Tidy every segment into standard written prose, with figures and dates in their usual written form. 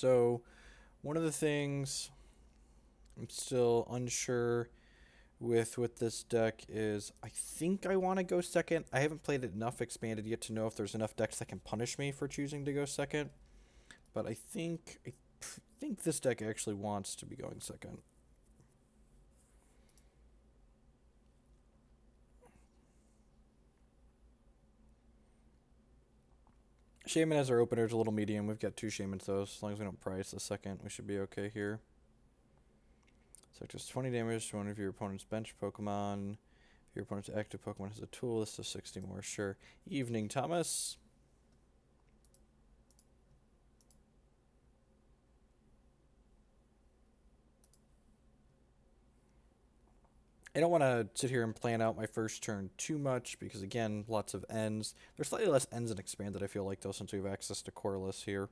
So one of the things I'm still unsure with this deck is I think I want to go second. I haven't played it enough expanded yet to know if there's enough decks that can punish me for choosing to go second. But I think this deck actually wants to be going second. Shaymin as our opener is a little medium. We've got two Shaymins though, as long as we don't price the second, we should be okay here. So just 20 damage to one of your opponent's bench Pokemon. If your opponent's active Pokemon has a tool, this is 60 more, sure. Evening, Thomas. I don't want to sit here and plan out my first turn too much because, again, lots of ends. There's slightly less ends in expanded, I feel like, though, since we have access to Colorless here.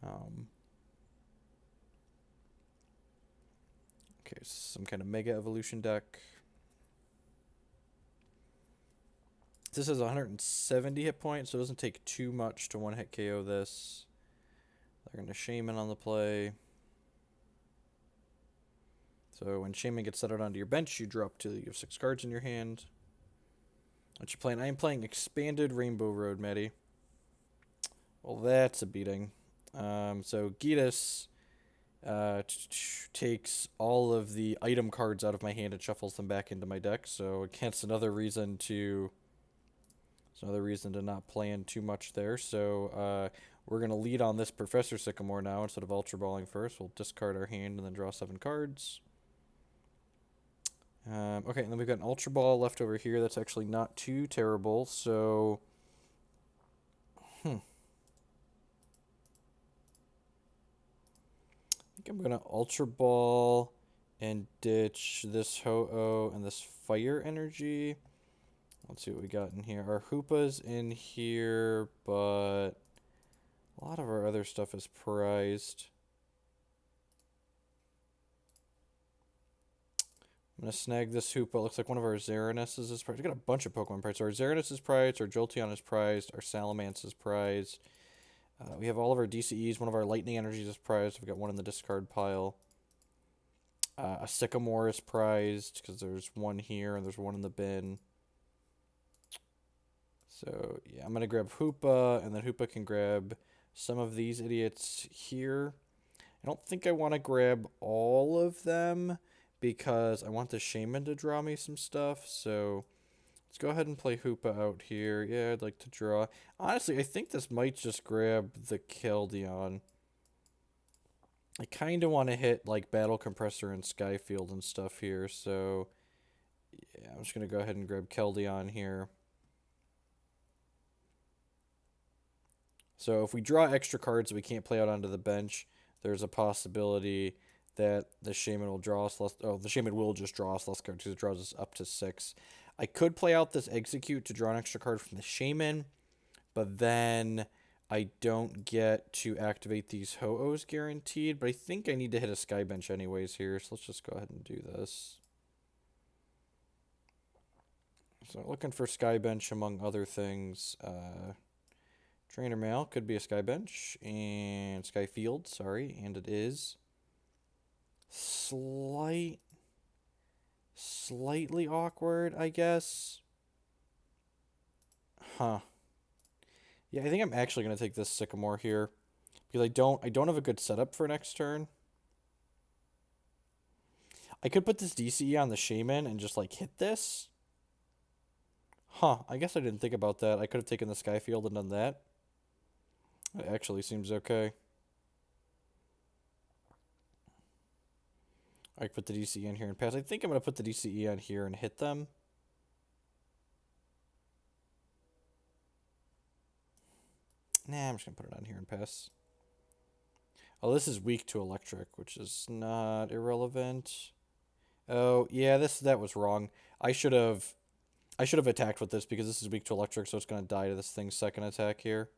Okay, some kind of Mega Evolution deck. This has 170 hit points, so it doesn't take too much to one-hit KO this. They're going to Shaymin on the play. So when Shaymin gets set out onto your bench, you drop to you have 6 cards in your hand. What you playing? I am playing Expanded Rainbow Road, Maddie. Well, that's a beating. So Gitas takes all of the item cards out of my hand and shuffles them back into my deck. So it's another reason to not plan too much there. So we're gonna lead on this Professor Sycamore now instead of Ultra Balling first. We'll discard our hand and then draw 7 cards. Okay, and then we've got an Ultra Ball left over here. That's actually not too terrible. So, I think I'm gonna Ultra Ball and ditch this Ho-Oh and this Fire Energy. Let's see what we got in here. Our Hoopa's in here, but a lot of our other stuff is prized. I'm going to snag this Hoopa. It looks like one of our Xerneas is prized. We've got a bunch of Pokemon prized. So our Xerneas is prized, our Jolteon is prized, our Salamence is prized. We have all of our DCEs. One of our Lightning Energies is prized. We've got one in the discard pile. A Sycamore is prized because there's one here and there's one in the bin. So, yeah, I'm going to grab Hoopa, and then Hoopa can grab some of these idiots here. I don't think I want to grab all of them because I want the Shaymin to draw me some stuff. So, let's go ahead and play Hoopa out here. Yeah, I'd like to draw. Honestly, I think this might just grab the Keldeo. I kind of want to hit, like, Battle Compressor and Sky Field and stuff here. So, yeah, I'm just going to go ahead and grab Keldeo here. So if we draw extra cards that we can't play out onto the bench, there's a possibility that the Shaymin will draw us less. Oh, the Shaymin will just draw us less cards because it draws us up to 6. I could play out this Exeggcute to draw an extra card from the Shaymin, but then I don't get to activate these Ho-Ohs guaranteed. But I think I need to hit a Sky Bench anyways here, so let's just go ahead and do this. So looking for Sky Bench among other things. Trainer Mail could be a Sky Bench, and Sky Field, sorry, and it is. Slightly awkward, I guess. Huh. Yeah, I think I'm actually going to take this Sycamore here, because I don't have a good setup for next turn. I could put this DCE on the Shaymin and just, like, hit this. Huh, I guess I didn't think about that. I could have taken the Sky Field and done that. It actually seems okay. I put the DCE in here and pass. I think I'm going to put the DCE on here and hit them. Nah, I'm just going to put it on here and pass. Oh, this is weak to electric, which is not irrelevant. Oh, yeah, that was wrong. I should have attacked with this because this is weak to electric, so it's going to die to this thing's second attack here.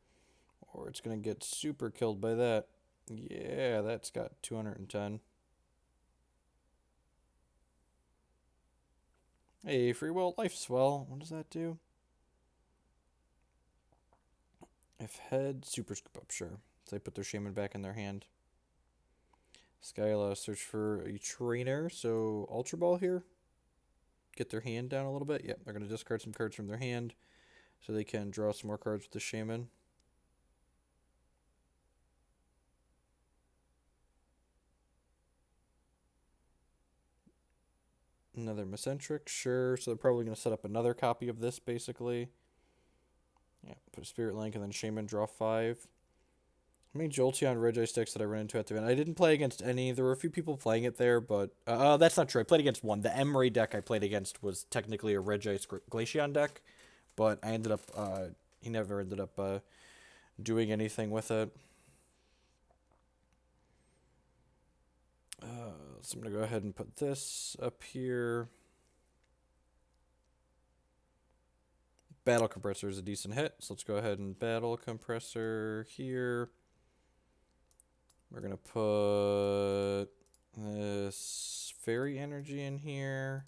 Or it's going to get super killed by that. Yeah, that's got 210. Hey, free will, life swell. What does that do? If head, super scoop up, sure. So they put their Shaymin back in their hand. Skyla search for a trainer, so Ultra Ball here. Get their hand down a little bit. Yep, they're going to discard some cards from their hand so they can draw some more cards with the Shaymin. Another Mecentric, sure. So they're probably going to set up another copy of this, basically. Yeah, put a Spirit Link and then Shaymin, draw 5. How many Jolteon Regis decks did I run into at the event? I didn't play against any. There were a few people playing it there, but... that's not true. I played against one. The Emery deck I played against was technically a Regis Glaceon deck, but I ended up... he never ended up doing anything with it. So I'm going to go ahead and put this up here. Battle Compressor is a decent hit, so let's go ahead and Battle Compressor here. We're going to put this Fairy Energy in here.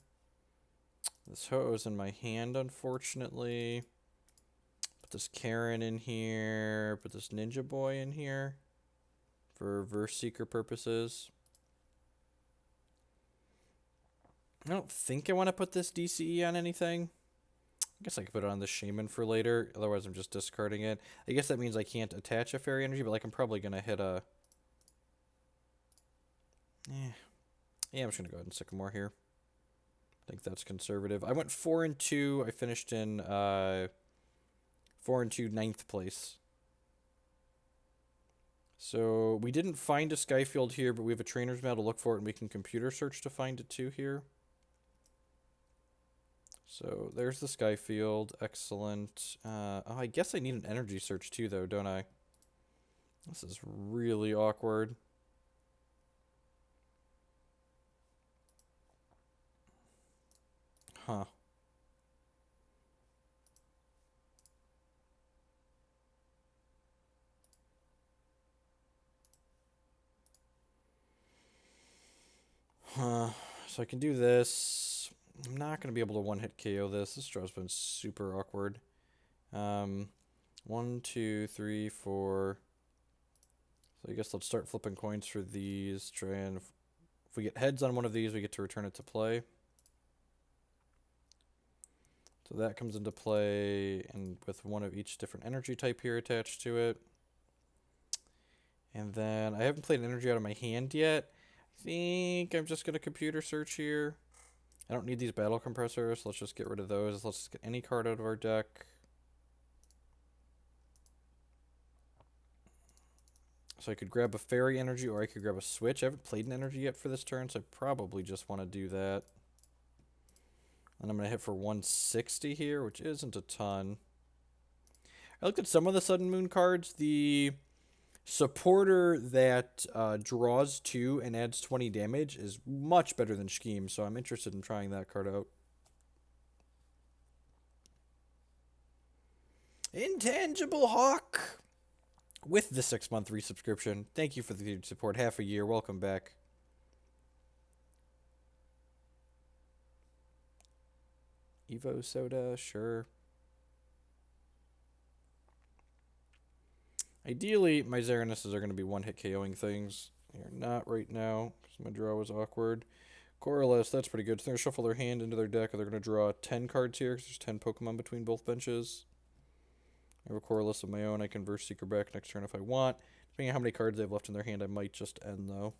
This Ho-Oh's in my hand, unfortunately. Put this Karen in here. Put this Ninja Boy in here for Reverse Seeker purposes. I don't think I want to put this DCE on anything. I guess I could put it on the Shaymin for later. Otherwise, I'm just discarding it. I guess that means I can't attach a Fairy Energy, but like I'm probably going to hit a... Yeah, I'm just going to go ahead and Sycamore here. I think that's conservative. I went 4-2. I finished in 4-2 9th place. So we didn't find a Sky Field here, but we have a Trainers Mail to look for it, and we can computer search to find it too here. So there's the Sky Field. Excellent. Oh, I guess I need an energy search too, though, don't I? This is really awkward. Huh. So I can do this. I'm not going to be able to one-hit KO this. This draw's been super awkward. 1, 2, 3, 4. So I guess let's start flipping coins for these. Try and... If we get heads on one of these, we get to return it to play. So that comes into play, and with one of each different energy type here attached to it. And then I haven't played an energy out of my hand yet. I think I'm just going to computer search here. I don't need these battle compressors. Let's just get rid of those. Let's just get any card out of our deck. So I could grab a Fairy Energy, or I could grab a Switch. I haven't played an energy yet for this turn, so I probably just want to do that. And I'm going to hit for 160 here, which isn't a ton. I looked at some of the Sudden Moon cards. The supporter that draws 2 and adds 20 damage is much better than Scheme, so I'm interested in trying that card out. Intangible Hawk with the 6-month resubscription. Thank you for the support. Half a year. Welcome back. Evo Soda, sure. Ideally, my Xerneas are going to be one-hit KOing things. They're not right now, because my draw was awkward. Colorless, that's pretty good. So they're going to shuffle their hand into their deck, and they're going to draw 10 cards here, because there's 10 Pokemon between both benches. I have a Colorless of my own. I can Verse Seeker back next turn if I want. Depending on how many cards they have left in their hand, I might just end, though.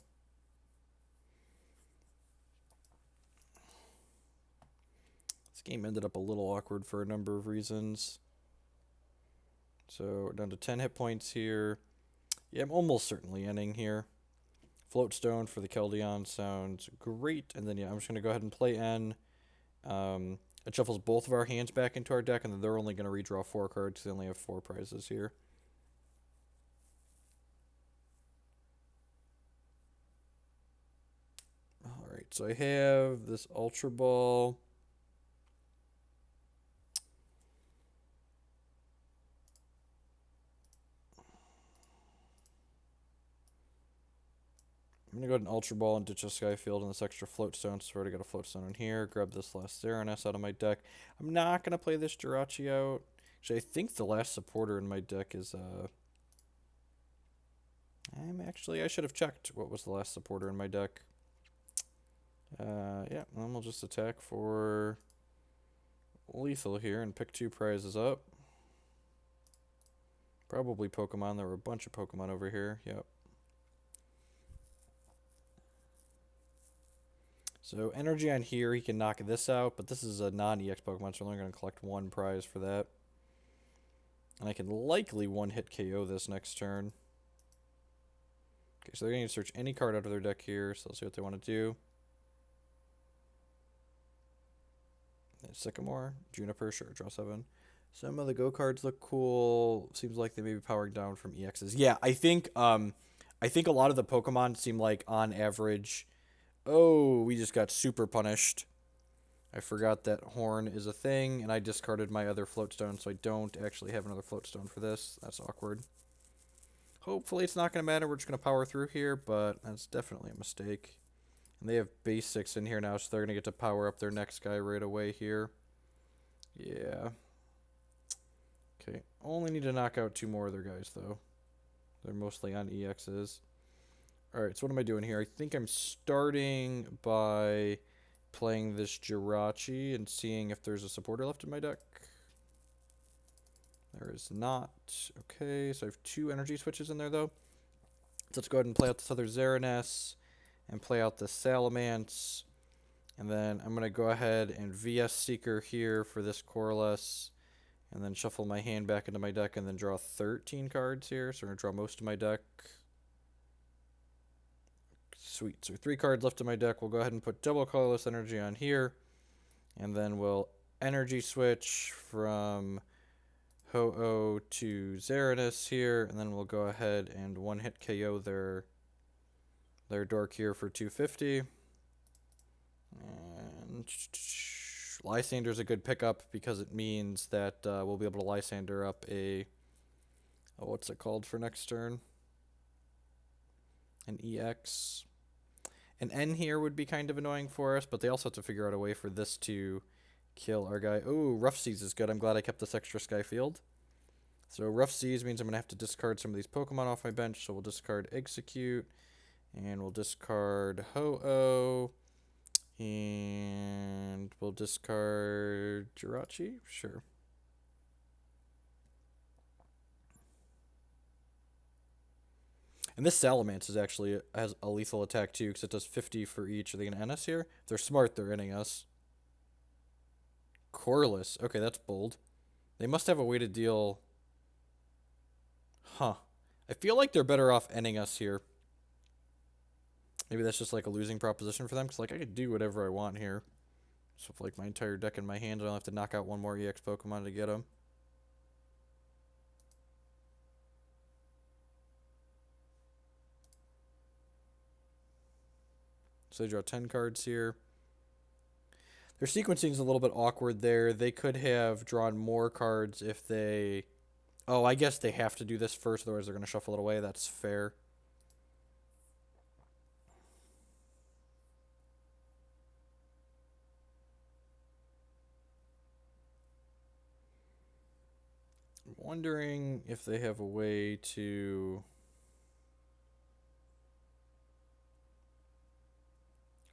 This game ended up a little awkward for a number of reasons. So we're down to 10 hit points here. Yeah, I'm almost certainly ending here. Float Stone for the Keldeo sounds great. And then, yeah, I'm just going to go ahead and play N. It shuffles both of our hands back into our deck, and then they're only going to redraw 4 cards because they only have 4 prizes here. Alright, so I have this Ultra Ball. I'm going to go ahead and Ultra Ball and ditch a Sky Field and this extra Float Stone. So I already got a Float Stone in here. Grab this last Xerneas out of my deck. I'm not going to play this Jirachi out. Actually, I think the last supporter in my deck is... I should have checked what was the last supporter in my deck. Yeah, then we'll just attack for lethal here and pick 2 prizes up. Probably Pokemon. There were a bunch of Pokemon over here. Yep. So energy on here, he can knock this out, but this is a non-EX Pokemon, so I'm only going to collect 1 prize for that. And I can likely one-hit KO this next turn. Okay, so they're going to search any card out of their deck here, so let's see what they want to do. Sycamore, Juniper, sure, draw 7. Some of the Go cards look cool. Seems like they may be powering down from EXs. Yeah, I think a lot of the Pokemon seem like on average. Oh, we just got super punished. I forgot that Horn is a thing, and I discarded my other Float Stone, so I don't actually have another Float Stone for this. That's awkward. Hopefully it's not going to matter. We're just going to power through here, but that's definitely a mistake. And they have basics in here now, so they're going to get to power up their next guy right away here. Yeah. Okay, only need to knock out 2 more of their guys, though. They're mostly on EXs. Alright, so what am I doing here? I think I'm starting by playing this Jirachi and seeing if there's a supporter left in my deck. There is not. Okay, so I have 2 energy switches in there, though. So let's go ahead and play out this other Xerneas and play out the Salamence. And then I'm going to go ahead and VS Seeker here for this Colorless. And then shuffle my hand back into my deck and then draw 13 cards here. So I'm going to draw most of my deck. Sweet. So 3 cards left in my deck. We'll go ahead and put double Colorless energy on here. And then we'll energy switch from Ho-Oh to Xerneas here. And then we'll go ahead and one-hit KO their dork here for 250. And Lysander's a good pickup because it means that we'll be able to Lysander up a... Oh, what's it called for next turn? An EX. An N here would be kind of annoying for us, but they also have to figure out a way for this to kill our guy. Oh, Rough Seas is good. I'm glad I kept this extra Sky Field. So Rough Seas means I'm going to have to discard some of these Pokemon off my bench, so we'll discard Exeggcute, and we'll discard Ho-Oh, and we'll discard Jirachi? Sure. And this Salamence is actually has a lethal attack too, because it does 50 for each. Are they going to end us here? If they're smart, they're ending us. Colorless. Okay, that's bold. They must have a way to deal... Huh. I feel like they're better off ending us here. Maybe that's just like a losing proposition for them, because like I could do whatever I want here. So with like my entire deck in my hand, I don't have to knock out 1 more EX Pokemon to get them. So they draw 10 cards here. Their sequencing is a little bit awkward there. They could have drawn more cards if they... Oh, I guess they have to do this first, otherwise they're going to shuffle it away. That's fair. I'm wondering if they have a way to...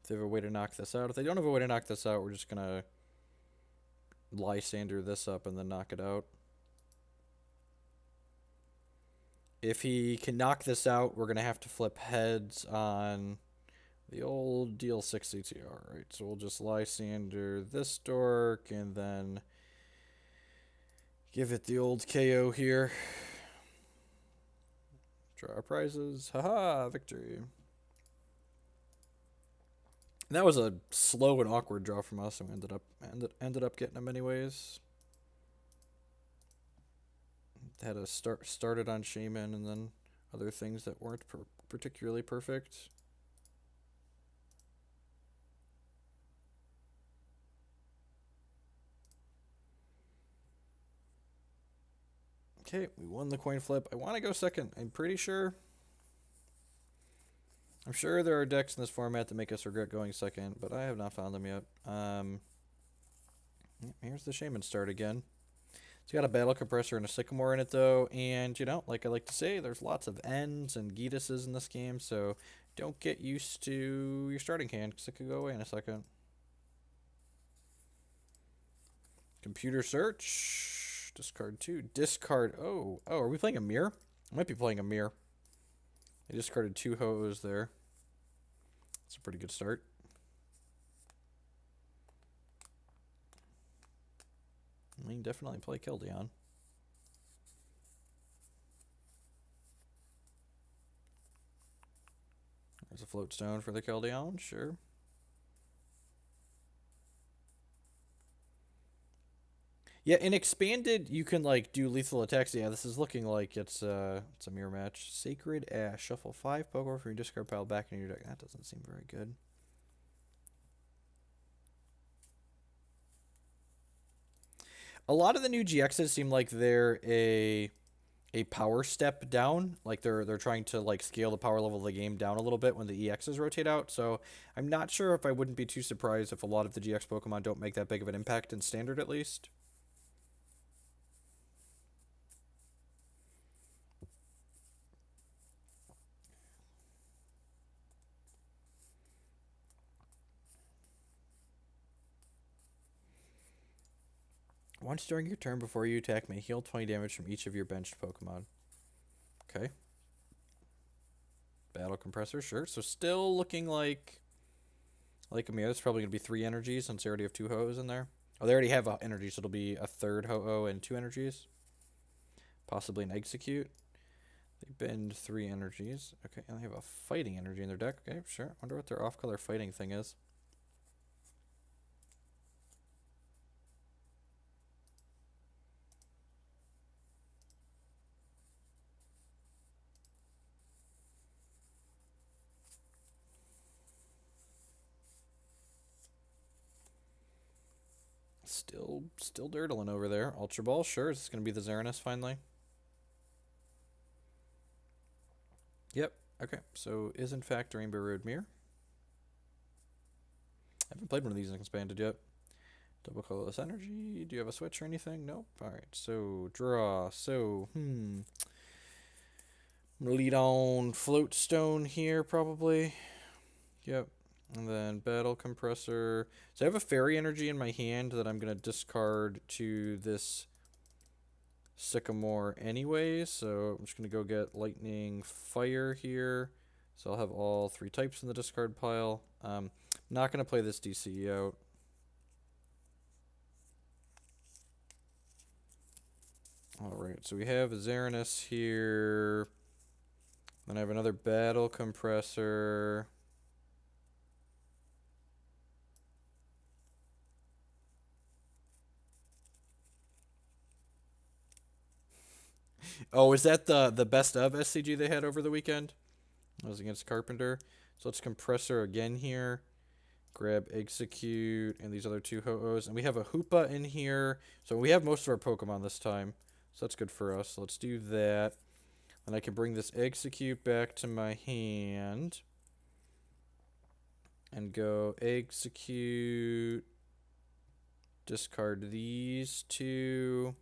If they have a way to knock this out. If they don't have a way to knock this out, we're just going to Lysander this up and then knock it out. If he can knock this out, we're going to have to flip heads on the old deal 6 ATR, right? So we'll just Lysander this dork and then give it the old KO here. Draw our prizes. Haha, victory. And that was a slow and awkward draw from us, and we ended up getting them anyways. Had a started on Shaymin and then other things that weren't particularly perfect. Okay, we won the coin flip. I want to go second. I'm pretty sure. I'm sure there are decks in this format that make us regret going second, but I have not found them yet. Here's the Shaymin start again. It's got a Battle Compressor and a Sycamore in it, though, and, you know, like I like to say, there's lots of Ns and Gitases in this game, so don't get used to your starting hand, because it could go away in a second. Computer Search. Discard 2. Discard... Oh, are we playing a mirror? I might be playing a mirror. I discarded 2 Ho-Ohs there. That's a pretty good start. We can definitely play Keldeo. There's a Float Stone for the Keldeo, sure. Yeah, in Expanded, you can, like, do lethal attacks. Yeah, this is looking like it's a mirror match. Sacred Ash. Shuffle 5 Pokemon from your discard pile back into your deck. That doesn't seem very good. A lot of the new GXs seem like they're a power step down. Like they're trying to like scale the power level of the game down a little bit when the EXs rotate out. So I'm not sure if I wouldn't be too surprised if a lot of the GX Pokemon don't make that big of an impact in Standard at least. Once during your turn before you attack, may heal 20 damage from each of your benched Pokemon. Okay. Battle Compressor, sure. So still looking like a mirror. That's probably going to be 3 energies since they already have 2 Ho-Ohs in there. Oh, they already have an energy, so it'll be a 3rd Ho-Oh and 2 energies. Possibly an Exeggcute. They bend 3 energies. Okay, and they have a fighting energy in their deck. Okay, sure. Wonder what their off-color fighting thing is. Still dirtling over there. Ultra Ball, sure. Is this going to be the Xerneas finally? Yep. Okay, so is in fact Rainbow Road Mirror. I haven't played one of these in Expanded yet. Double Colorless Energy. Do you have a switch or anything? Nope. Alright, so draw. So, I'm gonna lead on Float Stone here, probably. Yep. And then Battle Compressor. So I have a Fairy Energy in my hand that I'm going to discard to this Sycamore anyways. So I'm just going to go get Lightning Fire here. So I'll have all 3 types in the discard pile. Not going to play this DCE out. Alright, so we have Xerneas here. Then I have another Battle Compressor. Oh, is that the best of SCG they had over the weekend? That was against Carpenter. So let's Compressor again here. Grab Exeggcute and these other 2 Ho-Ohs. And we have a Hoopa in here. So we have most of our Pokemon this time. So that's good for us. So let's do that. And I can bring this Exeggcute back to my hand. And go Exeggcute. Discard these 2.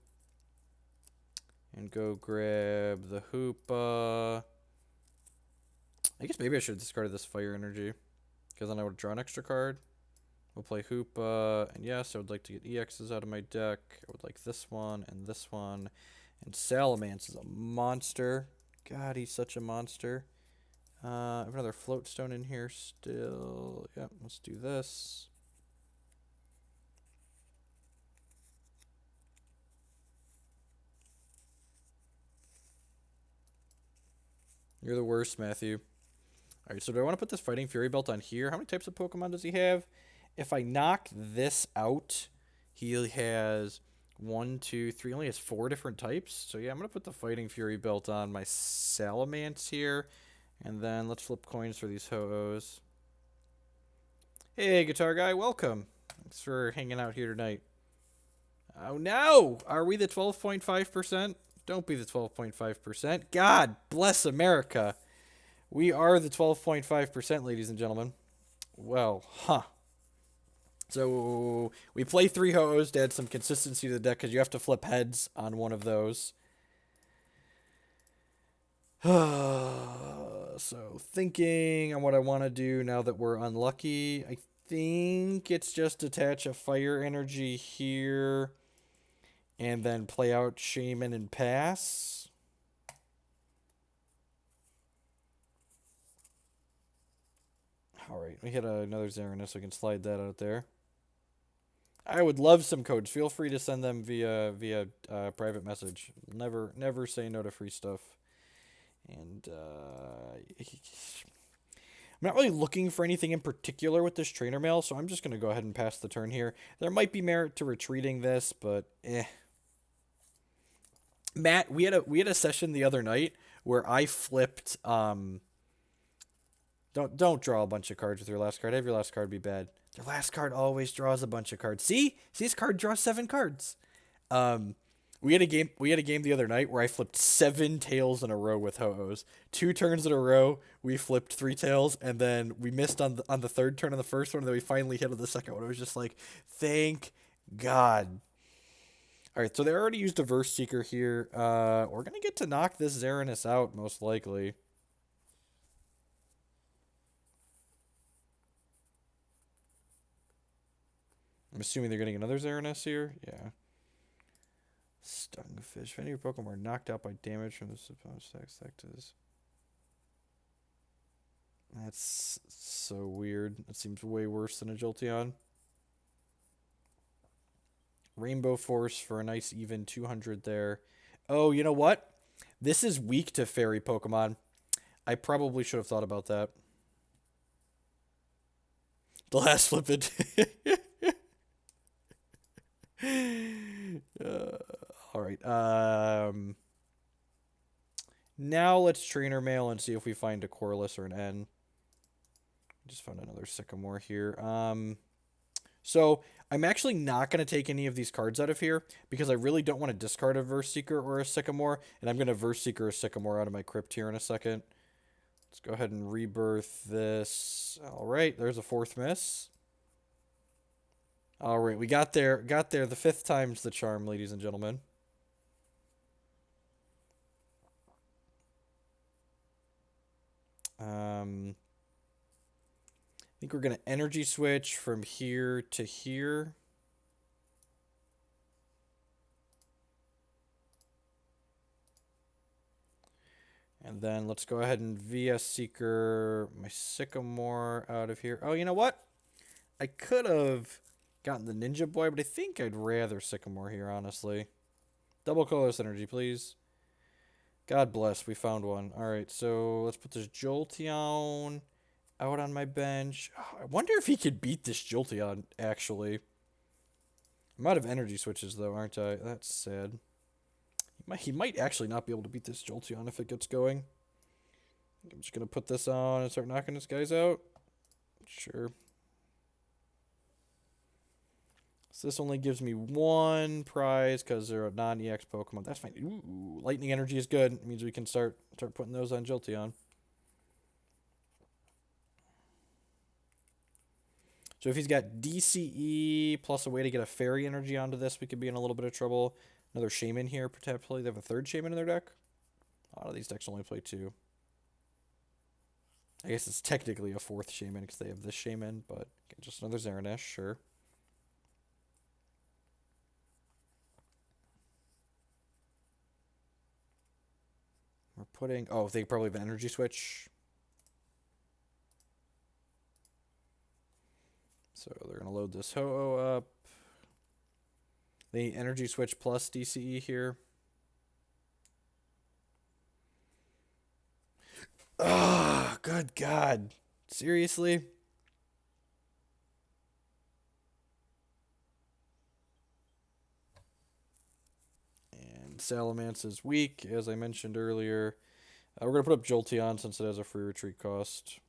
And go grab the Hoopa. I guess maybe I should have discarded this Fire Energy. Because then I would draw an extra card. We'll play Hoopa. And yes, I would like to get EXs out of my deck. I would like this one and this one. And Salamence is a monster. God, he's such a monster. I have another Float Stone in here still. Yep, let's do this. You're the worst, Matthew. Alright, so do I want to put this Fighting Fury Belt on here? How many types of Pokemon does he have? If I knock this out, he has 1, 2, 3, only has 4 different types. So yeah, I'm going to put the Fighting Fury Belt on my Salamence here. And then let's flip coins for these Ho-Ohs. Hey, Guitar Guy, welcome. Thanks for hanging out here tonight. Oh no! Are we the 12.5%? Don't be the 12.5%. God bless America. We are the 12.5%, ladies and gentlemen. Well, So we play 3 Ho-Ohs to add some consistency to the deck because you have to flip heads on one of those. So thinking on what I want to do now that we're unlucky, I think it's just attach a fire energy here and then play out Shaymin and pass. Alright, we hit another Xerneas, so we can slide that out there. I would love some codes. Feel free to send them via private message. Never say no to free stuff. And I'm not really looking for anything in particular with this trainer mail, so I'm just going to go ahead and pass the turn here. There might be merit to retreating this, but Matt, we had a session the other night where I flipped don't draw a bunch of cards with your last card. Have your last card be bad. Their last card always draws a bunch of cards. See, this card draws 7 cards. We had a game the other night where I flipped 7 tails in a row with Ho-Ohs. 2 turns in a row, we flipped 3 tails, and then we missed on the third turn on the first one, and then we finally hit on the second one. It was just like, thank God. All right, so they already used a Verse Seeker here. We're gonna get to knock this Xerneas out most likely. I'm assuming they're getting another Xerneas here. Yeah. Stunfish. If any of your Pokemon are knocked out by damage from the supposed sectors. That's so weird. That seems way worse than a Jolteon. Rainbow Force for a nice even 200 there. Oh, you know what? This is weak to fairy Pokemon. I probably should have thought about that. The last flip it. All right. Now let's trainer mail and see if we find a Colorless or an N. Just found another Sycamore here. So I'm actually not going to take any of these cards out of here because I really don't want to discard a Verse Seeker or a Sycamore, and I'm going to Verse Seeker or Sycamore out of my crypt here in a second. Let's go ahead and rebirth this. All right, there's a 4th miss. All right, we got there. The 5th time's the charm, ladies and gentlemen. I think we're going to energy switch from here to here. And then let's go ahead and VS Seeker my Sycamore out of here. Oh, you know what? I could have gotten the Ninja Boy, but I think I'd rather Sycamore here, honestly. Double Colorless energy, please. God bless, we found one. All right, so let's put this Jolteon out on my bench. Oh, I wonder if he could beat this Jolteon, actually. I'm out of energy switches, though, aren't I? That's sad. He might actually not be able to beat this Jolteon if it gets going. I'm just going to put this on and start knocking this guys out. Sure. So this only gives me 1 prize because they're a non-EX Pokemon. That's fine. Ooh, lightning energy is good. It means we can start putting those on Jolteon. So if he's got DCE plus a way to get a fairy energy onto this, we could be in a little bit of trouble. Another Shaymin here, potentially. They have a 3rd Shaymin in their deck. A lot of these decks only play 2. I guess it's technically a 4th Shaymin because they have this Shaymin, but just another Xerneas, sure. We're putting... Oh, they probably have an energy switch. So they're going to load this Ho-Oh up. The energy switch plus DCE here. Oh, good God. Seriously? And Salamence is weak, as I mentioned earlier. We're going to put up Jolteon since it has a free retreat cost.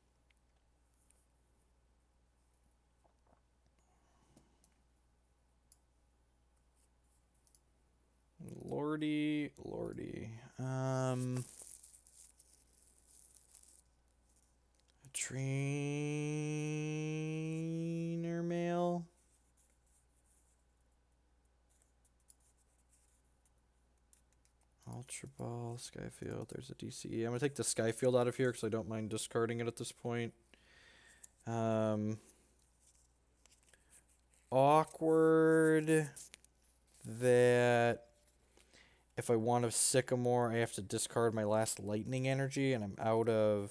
Lordy. Trainer mail. Ultra Ball, Sky Field. There's a DCE. I'm going to take the Sky Field out of here because I don't mind discarding it at this point. Awkward that if I want a Sycamore, I have to discard my last Lightning Energy, and I'm out of...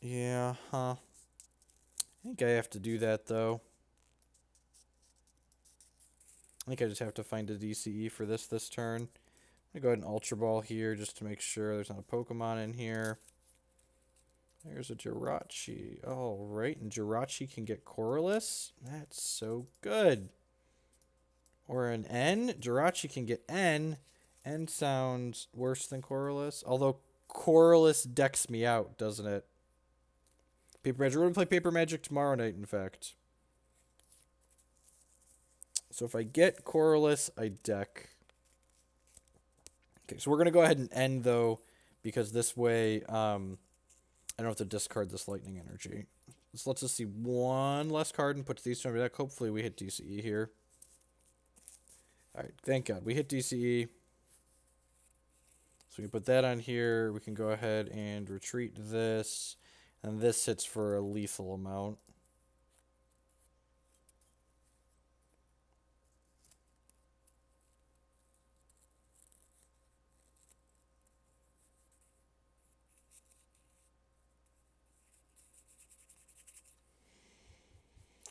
Yeah, huh. I think I have to do that, though. I think I just have to find a DCE for this turn. I'm going to go ahead and Ultra Ball here just to make sure there's not a Pokemon in here. There's a Jirachi. Alright, and Jirachi can get Colorless. That's so good. Or an N. Jirachi can get N. N sounds worse than Colorless. Although Colorless decks me out, doesn't it? Paper Magic. We're going to play Paper Magic tomorrow night, in fact. So if I get Colorless, I deck. Okay, so we're going to go ahead and end, though, because this way I don't have to discard this Lightning Energy. So let's just see one less card and put these two on my deck. Hopefully we hit DCE here. Alright, thank God. We hit DCE. So we can put that on here. We can go ahead and retreat this. And this hits for a lethal amount.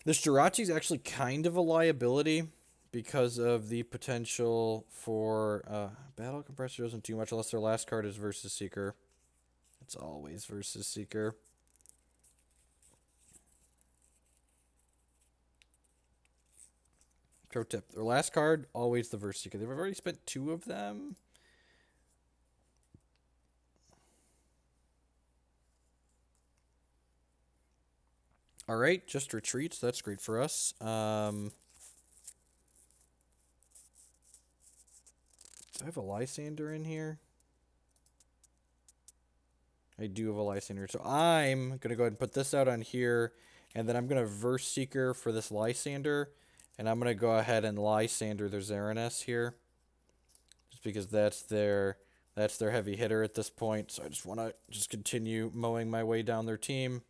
This Jirachi is actually kind of a liability because of the potential for Battle Compressor doesn't do much unless their last card is versus Seeker. It's always versus Seeker. Pro tip. Their last card, always the versus Seeker. They've already spent 2 of them. Alright, just retreats. That's great for us. Do I have a Lysandre in here? I do have a Lysandre. So I'm going to go ahead and put this out on here. And then I'm going to Verse Seeker for this Lysandre. And I'm going to go ahead and Lysandre their Xerneas here. Just because that's their heavy hitter at this point. So I just want to just continue mowing my way down their team.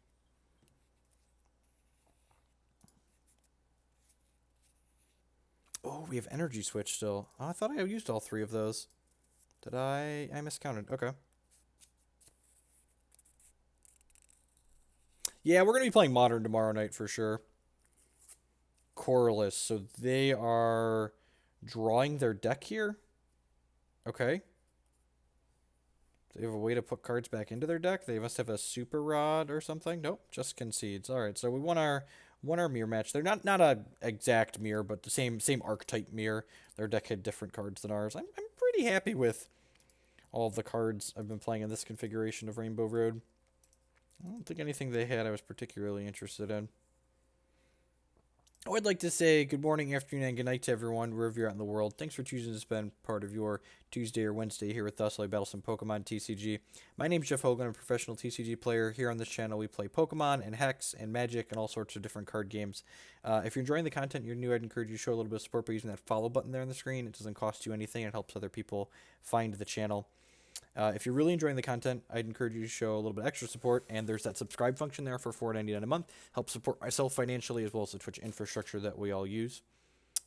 Oh, we have Energy Switch still. Oh, I thought I used all 3 of those. Did I? I miscounted. Okay. Yeah, we're going to be playing Modern tomorrow night for sure. Colorless. So they are drawing their deck here? Okay. Do they have a way to put cards back into their deck? They must have a Super Rod or something? Nope, just concedes. Alright, so we won our mirror match. They're not a exact mirror, but the same archetype mirror. Their deck had different cards than ours. I'm pretty happy with all of the cards I've been playing in this configuration of Rainbow Road. I don't think anything they had I was particularly interested in. I would like to say good morning, afternoon, and good night to everyone, wherever you're at in the world. Thanks for choosing to spend part of your Tuesday or Wednesday here with us while we battle some Pokemon TCG. My name's Jeff Hogan. I'm a professional TCG player. Here on this channel, we play Pokemon and Hex and Magic and all sorts of different card games. If you're enjoying the content, you're new, I'd encourage you to show a little bit of support by using that follow button there on the screen. It doesn't cost you anything. It helps other people find the channel. If you're really enjoying the content, I'd encourage you to show a little bit extra support, and there's that subscribe function there for $4.99 a month. Help support myself financially as well as the Twitch infrastructure that we all use.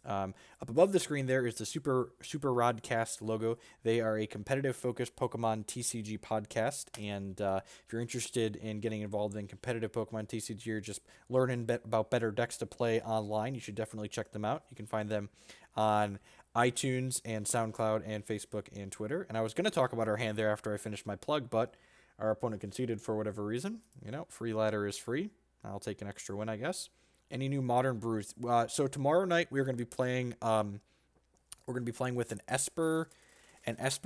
Up above the screen there is the Super Rodcast logo. They are a competitive-focused Pokemon TCG podcast, and if you're interested in getting involved in competitive Pokemon TCG or just learning about better decks to play online, you should definitely check them out. You can find them on iTunes and SoundCloud and Facebook and Twitter. And I was going to talk about our hand there after I finished my plug, but our opponent conceded for whatever reason. You know, free ladder is free. I'll take an extra win, I guess. Any new modern brews? So tomorrow night we're going to be playing. With an Esper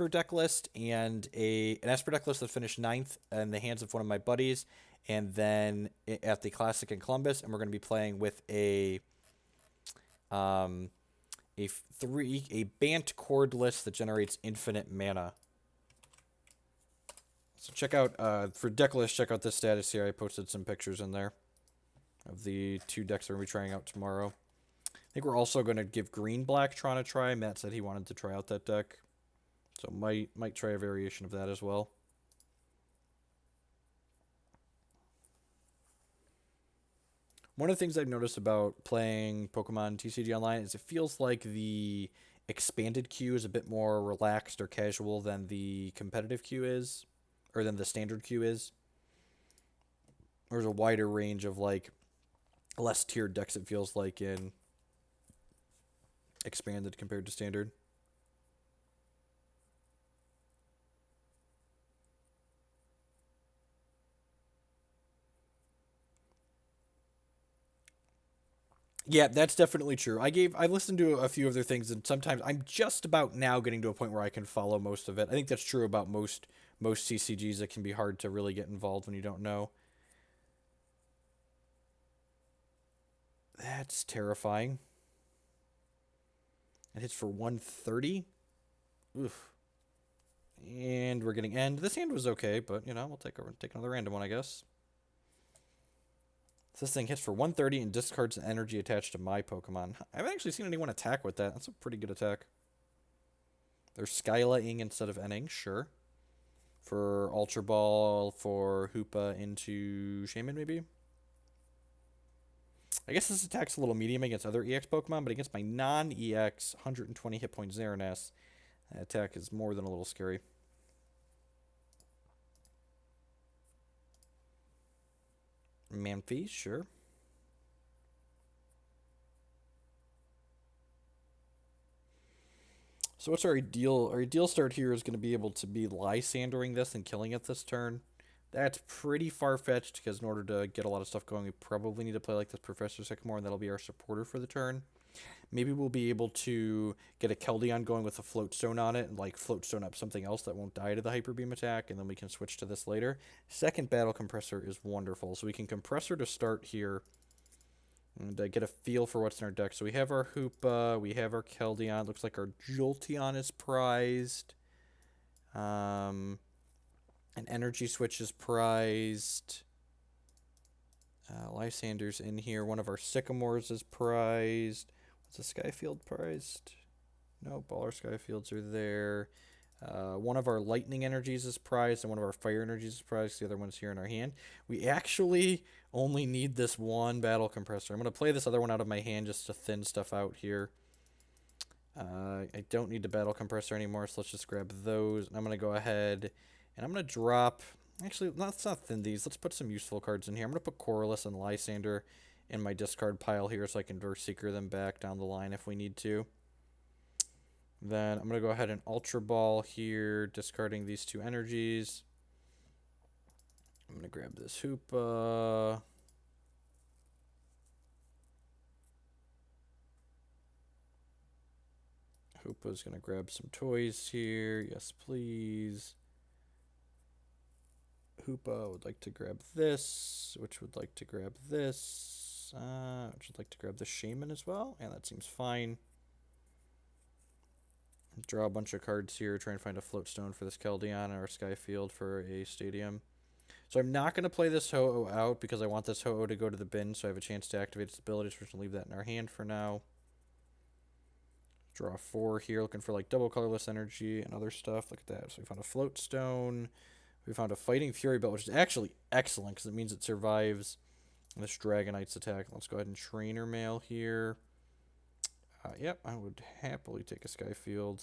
deck list and an Esper deck list that finished 9th in the hands of one of my buddies, and then at the Classic in Columbus, and we're going to be playing with a Bant cordless that generates infinite mana. So check out for deck list. Check out this status here. I posted some pictures in there of the 2 decks that we're going to be trying out tomorrow. I think we're also going to give Green Black Tron a try. Matt said he wanted to try out that deck. So might try a variation of that as well. One of the things I've noticed about playing Pokemon TCG Online is it feels like the expanded queue is a bit more relaxed or casual than the competitive queue is, or than the standard queue is. There's a wider range of like less tiered decks, it feels like, in expanded compared to standard. Yeah, that's definitely true. I listened to a few other things, and sometimes I'm just about now getting to a point where I can follow most of it. I think that's true about most CCGs. It can be hard to really get involved when you don't know. That's terrifying. It hits for 130. Oof. And we're getting end. This hand was okay, but you know, we'll take another random one, I guess. So this thing hits for 130 and discards an energy attached to my Pokemon. I haven't actually seen anyone attack with that. That's a pretty good attack. There's Skyla-ing instead of N-ing, sure. For Ultra Ball, for Hoopa into Shaymin, maybe? I guess this attack's a little medium against other EX Pokemon, but against my non-EX 120 hit point Xerneas, that attack is more than a little scary. Manphy, sure. So what's our ideal? Our ideal start here is going to be able to be Lysandering this and killing it this turn. That's pretty far-fetched because in order to get a lot of stuff going, we probably need to play like this Professor Sycamore, and that'll be our supporter for the turn. Maybe we'll be able to get a Keldeo going with a Float Stone on it and like Float Stone up something else that won't die to the Hyper Beam attack, and then we can switch to this later. Second Battle Compressor is wonderful. So we can Compressor to start here and get a feel for what's in our deck. So we have our Hoopa, we have our Keldeo. Looks like our Jolteon is prized. An Energy Switch is prized. Lysander's in here. One of our Sycamores is prized. What's the Sky Field prized? No, all our Sky Fields are there. One of our Lightning Energies is prized, and one of our Fire Energies is prized. The other one's here in our hand. We actually only need this one Battle Compressor. I'm going to play this other one out of my hand just to thin stuff out here. I don't need the Battle Compressor anymore, so let's just grab those. And I'm going to go ahead and I'm going to drop... Actually, let's not thin these. Let's put some useful cards in here. I'm going to put Colorless and Lysander in my discard pile here so I can Verse Seeker them back down the line if we need to. Then I'm going to go ahead and Ultra Ball here, discarding these two energies. I'm going to grab this Hoopa. Hoopa's going to grab some toys here. Yes, please. Hoopa would like to grab this, which would like to grab this, which would like to grab the Shaymin as well, and that seems fine. Draw a bunch of cards here, try and find a Float Stone for this Keldeo or Sky Field for a Stadium. So I'm not going to play this Ho-Oh out because I want this Ho-Oh to go to the bin so I have a chance to activate its ability, so we're going to leave that in our hand for now. Draw 4 here, looking for like double Colorless energy and other stuff. Look at that. So we found a Float Stone. We found a Fighting Fury Belt, which is actually excellent because it means it survives this Dragonite's attack. Let's go ahead and Trainer Mail here. Yep, I would happily take a Sky Field.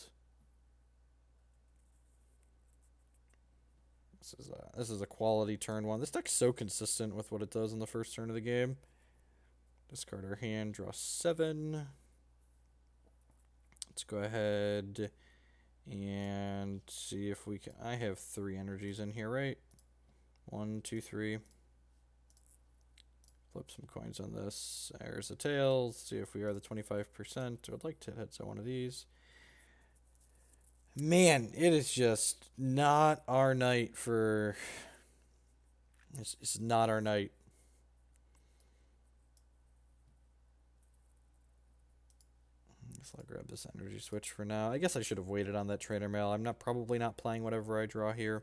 This is a quality turn one. This deck's so consistent with what it does in the first turn of the game. Discard our hand, draw 7. Let's go ahead and see if we can. I have 3 energies in here, right? 1, 2, 3. Flip some coins on this. There's a tails. See if we are the 25%. I would like to hit one of these. Man, it is just not our night for... It's not our night. So I'll grab this energy switch for now. I guess I should have waited on that Trainer Mail. I'm probably not playing whatever I draw here.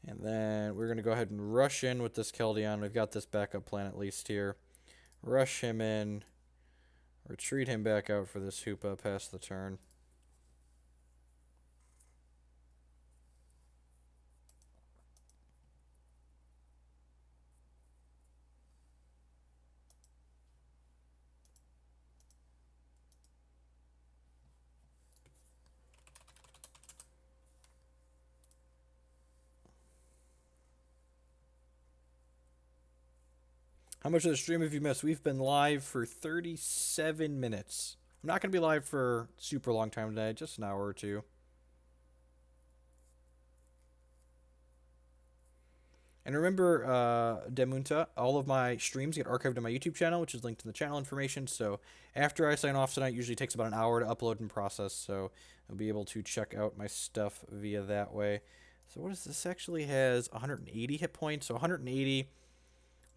And then we're going to go ahead and rush in with this Keldeo. We've got this backup plan at least here. Rush him in. Retreat him back out for this Hoopa past the turn. How much of the stream have you missed? We've been live for 37 minutes. I'm not going to be live for super long time today, just an hour or two. And remember, Demunta, all of my streams get archived on my YouTube channel, which is linked in the channel information. So after I sign off tonight, it usually takes about an hour to upload and process. So I'll be able to check out my stuff via that way. So what is this? Actually has 180 hit points. So 180.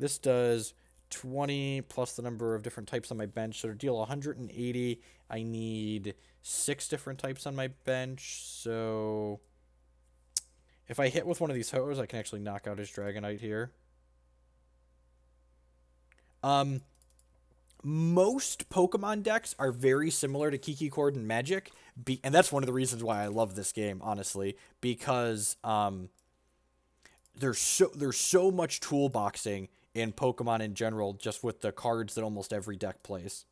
This does 20 plus the number of different types on my bench. So to deal 180, I need 6 different types on my bench. So if I hit with one of these Ho-Ohs, I can actually knock out his Dragonite here. Most Pokemon decks are very similar to Kiki Cord and Magic, and that's one of the reasons why I love this game, honestly, because there's so much toolboxing in Pokemon in general, just with the cards that almost every deck plays.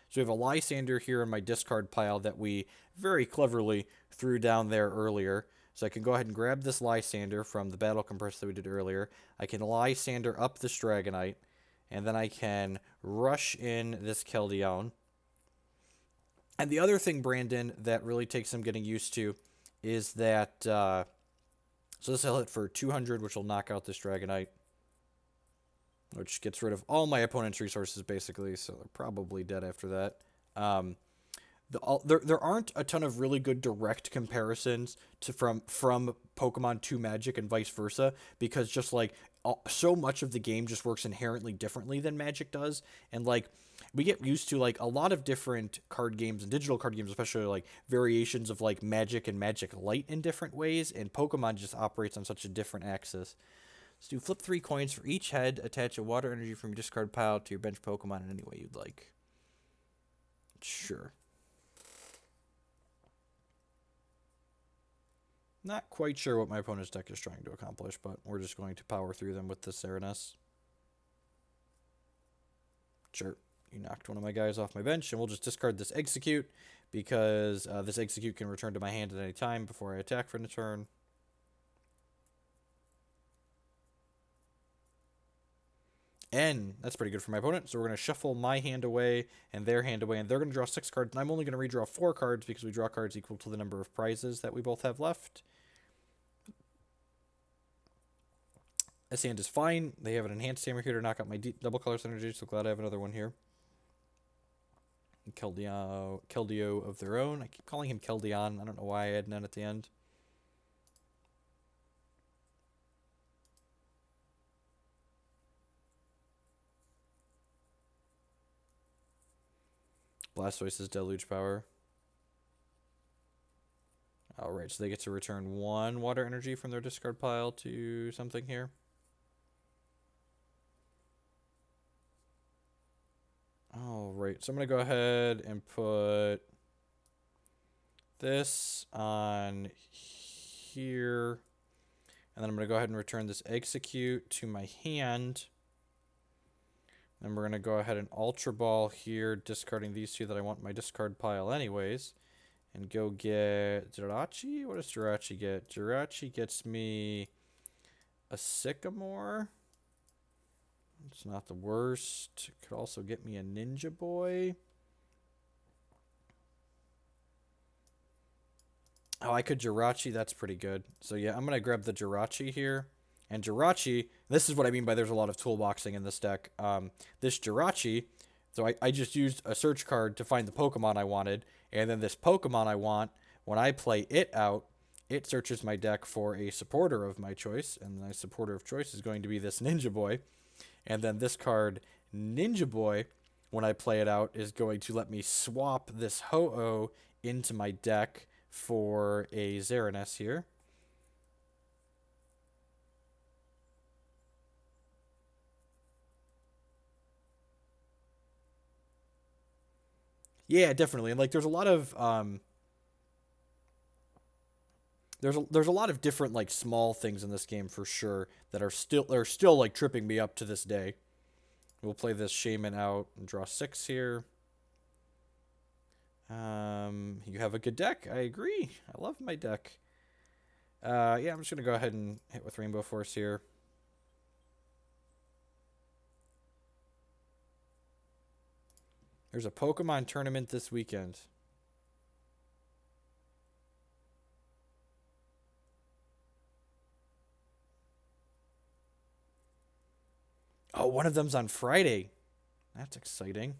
So we have a Lysandre here in my discard pile that we very cleverly threw down there earlier. So I can go ahead and grab this Lysandre from the Battle Compressor that we did earlier. I can Lysandre up this Dragonite, and then I can rush in this Keldeo. And the other thing, Brandon, that really takes some getting used to is that... so this will hit for 200, which will knock out this Dragonite, which gets rid of all my opponent's resources, basically, so they're probably dead after that. There aren't a ton of really good direct comparisons from Pokemon to Magic and vice versa, because just like so much of the game just works inherently differently than Magic does, and like we get used to like a lot of different card games and digital card games, especially like variations of like Magic and Magic Light in different ways, and Pokemon just operates on such a different axis. So do flip 3 coins for each head, attach a water energy from your discard pile to your bench Pokemon in any way you'd like. Sure. Not quite sure what my opponent's deck is trying to accomplish, but we're just going to power through them with this Xerneas. Sure. You knocked one of my guys off my bench, and we'll just discard this Exeggcute, because this Exeggcute can return to my hand at any time before I attack for the turn. And that's pretty good for my opponent, so we're going to shuffle my hand away and their hand away, and they're going to draw 6 cards, and I'm only going to redraw 4 cards because we draw cards equal to the number of prizes that we both have left. This hand is fine. They have an enhanced hammer here to knock out my double colorless energy, so glad I have another one here. Keldeo of their own. I keep calling him Keldeo. I don't know why I add an N at the end. Blastoise's Deluge Power. Alright, so they get to return 1 water energy from their discard pile to something here. Alright, so I'm going to go ahead and put this on here. And then I'm going to go ahead and return this Exeggcute to my hand. Then we're going to go ahead and Ultra Ball here, discarding these 2 that I want in my discard pile anyways. And go get Jirachi? What does Jirachi get? Jirachi gets me a Sycamore. It's not the worst. Could also get me a Ninja Boy. Oh, I could Jirachi. That's pretty good. So yeah, I'm going to grab the Jirachi here. And Jirachi, this is what I mean by there's a lot of toolboxing in this deck. This Jirachi, so I just used a search card to find the Pokemon I wanted. And then this Pokemon I want, when I play it out, it searches my deck for a supporter of my choice. And my supporter of choice is going to be this Ninja Boy. And then this card, Ninja Boy, when I play it out, is going to let me swap this Ho-Oh into my deck for a Xerneas here. Yeah, definitely. And like there's a lot of there's a lot of different like small things in this game for sure that are still like tripping me up to this day. We'll play this Shaymin out and draw 6 here. You have a good deck. I agree. I love my deck. Yeah, I'm just gonna go ahead and hit with Rainbow Force here. There's a Pokemon tournament this weekend. Oh, one of them's on Friday. That's exciting.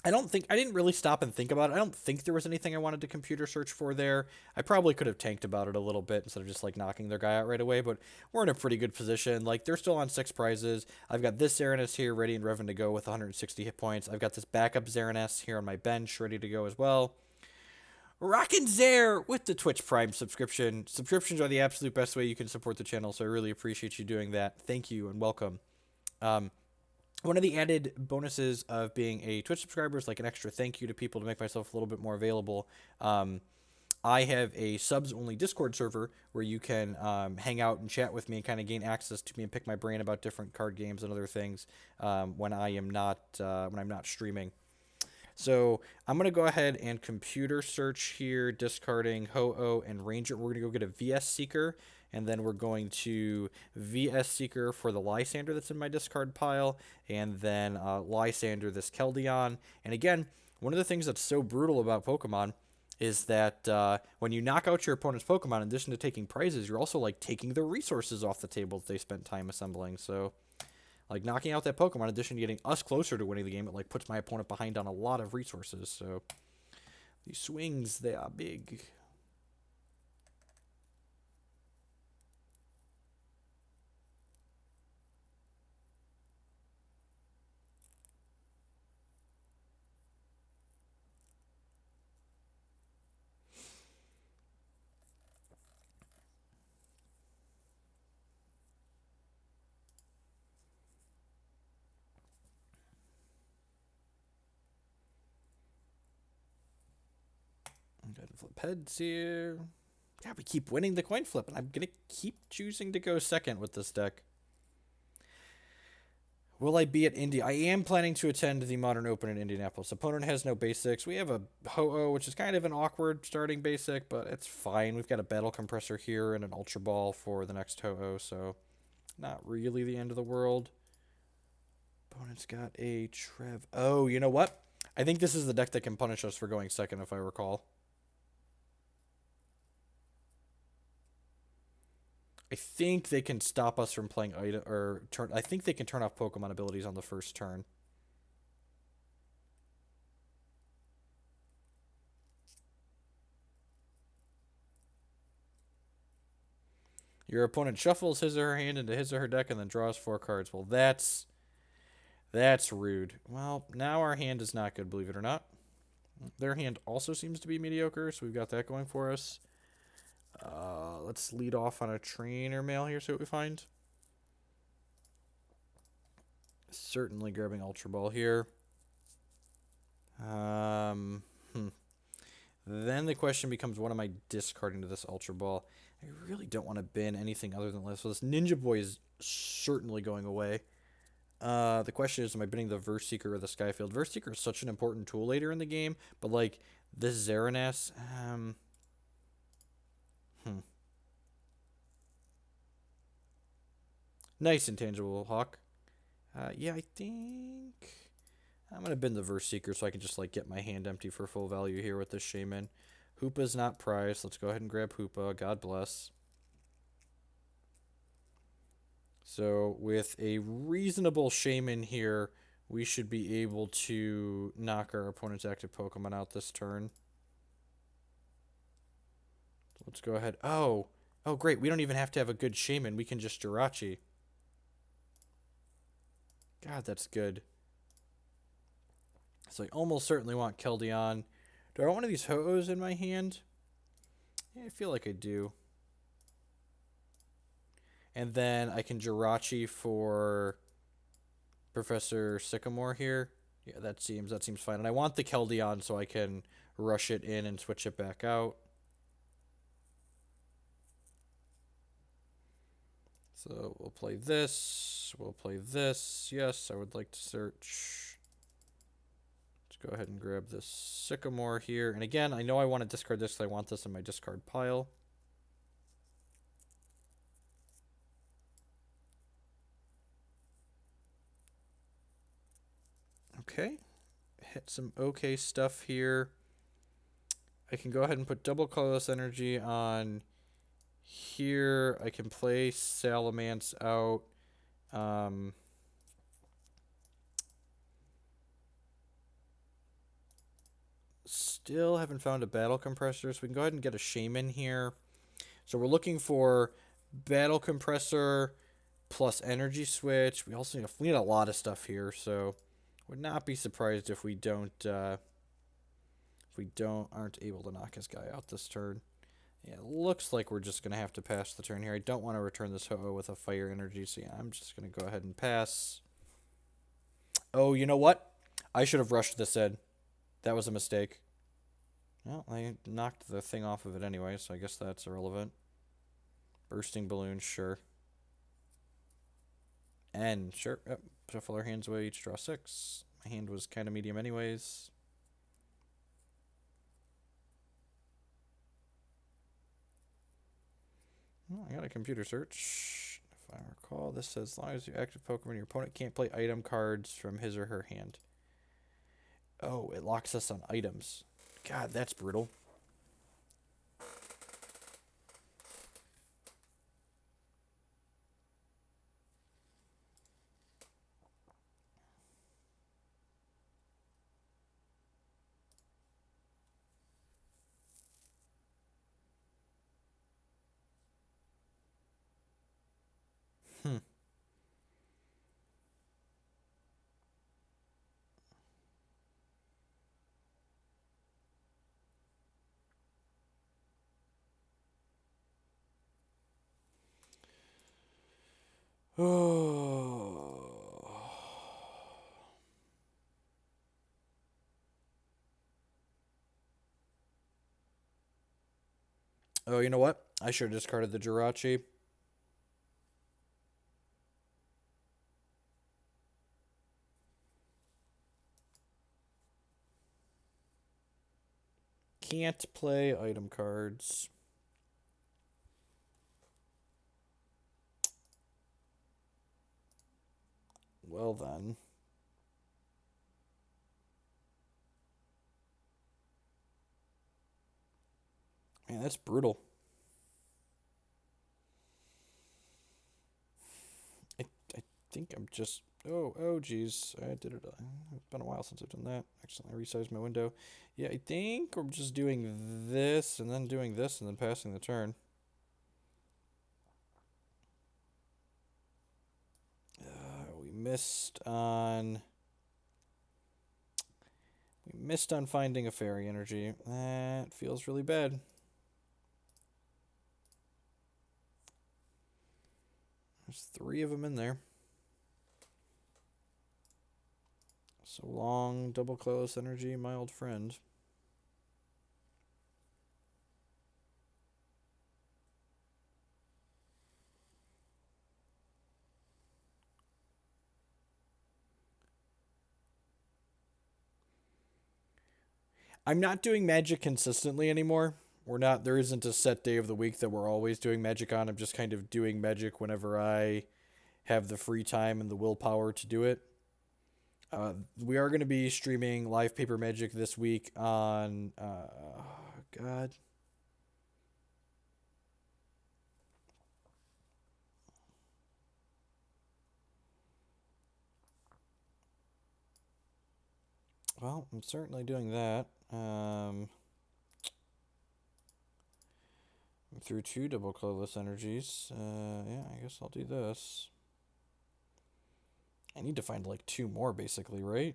I didn't really stop and think about it. I don't think there was anything I wanted to computer search for there. I probably could have tanked about it a little bit instead of just like knocking their guy out right away, but we're in a pretty good position. Like, they're still on 6 prizes. I've got this Xerneas here ready and revving to go with 160 hit points. I've got this backup Xerneas here on my bench ready to go as well. Rockin' Zare with the Twitch Prime subscription. Subscriptions are the absolute best way you can support the channel, so I really appreciate you doing that. Thank you and welcome. One of the added bonuses of being a Twitch subscriber is like an extra thank you to people to make myself a little bit more available. I have a subs-only Discord server where you can hang out and chat with me and kind of gain access to me and pick my brain about different card games and other things when I'm not streaming. So I'm gonna go ahead and computer search here, discarding Ho-Oh and Ranger. We're gonna go get a VS Seeker, and then we're going to VS Seeker for the Lysandre that's in my discard pile, and then Lysandre this Keldeo. And again, one of the things that's so brutal about Pokemon is that when you knock out your opponent's Pokemon, in addition to taking prizes, you're also like taking their resources off the table that they spent time assembling. So like knocking out that Pokemon, in addition to getting us closer to winning the game, it like puts my opponent behind on a lot of resources. So these swings, they are big. Flip heads here. Yeah, we keep winning the coin flip, and I'm going to keep choosing to go second with this deck. Will I be at Indy? I am planning to attend the Modern Open in Indianapolis. Opponent has no basics. We have a Ho-Oh, which is kind of an awkward starting basic, but it's fine. We've got a Battle Compressor here and an Ultra Ball for the next Ho-Oh, so not really the end of the world. Opponent's got a Trev. Oh, you know what? I think this is the deck that can punish us for going second, if I recall. I think they can stop us from playing item or turn. I think they can turn off Pokemon abilities on the first turn. Your opponent shuffles his or her hand into his or her deck and then draws 4 cards. Well, that's rude. Well, now our hand is not good, believe it or not. Their hand also seems to be mediocre, so we've got that going for us. Let's lead off on a trainer mail here, see what we find. Certainly grabbing Ultra Ball here. Then the question becomes, what am I discarding to this Ultra Ball? I really don't want to bin anything other than this. So this Ninja Boy is certainly going away. The question is, am I binning the Verse Seeker or the Sky Field? Verse Seeker is such an important tool later in the game, but like this Xerneas, Nice Intangible Hawk. Yeah, I think I'm gonna bin the Verse Seeker so I can just like get my hand empty for full value here with this Shaymin. Hoopa's not priced. Let's go ahead and grab Hoopa. God bless. So with a reasonable Shaymin here, we should be able to knock our opponent's active Pokemon out this turn. Let's go ahead. Oh, great. We don't even have to have a good Shaymin. We can just Jirachi. God, that's good. So I almost certainly want Keldeo. Do I want one of these Ho-Ohs in my hand? Yeah, I feel like I do. And then I can Jirachi for Professor Sycamore here. Yeah, that seems fine. And I want the Keldeo so I can rush it in and switch it back out. So we'll play this. We'll play this. Yes, I would like to search. Let's go ahead and grab this Sycamore here. And again, I know I want to discard this because I want this in my discard pile. Okay. Hit some okay stuff here. I can go ahead and put double colorless energy on here. I can play Salamence out. Still haven't found a battle compressor, so we can go ahead and get a Shaymin here. So we're looking for battle compressor plus energy switch. We also need a lot of stuff here, so would not be surprised if we aren't able to knock his guy out this turn. Yeah, it looks like we're just gonna have to pass the turn here. I don't want to return this Ho-Oh with a fire energy, so yeah, I'm just gonna go ahead and pass. Oh, you know what? I should have rushed this in. That was a mistake. Well, I knocked the thing off of it anyway, so I guess that's irrelevant. Bursting balloon, sure. And sure, yep. Shuffle our hands away, each draw 6. My hand was kind of medium anyways. Well, I got a computer search. If I recall, this says as long as you active Pokemon, your opponent can't play item cards from his or her hand. Oh, it locks us on items. God, that's brutal. Oh. Oh, you know what? I should have discarded the Jirachi. Can't play item cards. Well then. Man, that's brutal. I think I'm just... Oh, geez. I did it. It's been a while since I've done that. Accidentally resized my window. Yeah, I think I'm just doing this, and then doing this, and then passing the turn. We missed on finding a fairy energy. That feels really bad. There's 3 of them in there. So long, double close energy, my old friend. I'm not doing magic consistently anymore. There isn't a set day of the week that we're always doing magic on. I'm just kind of doing magic whenever I have the free time and the willpower to do it. We are going to be streaming live paper magic this week on, God. Well, I'm certainly doing that. I'm through 2 double colorless energies. Yeah, I guess I'll do this. I need to find like 2 more, basically, right?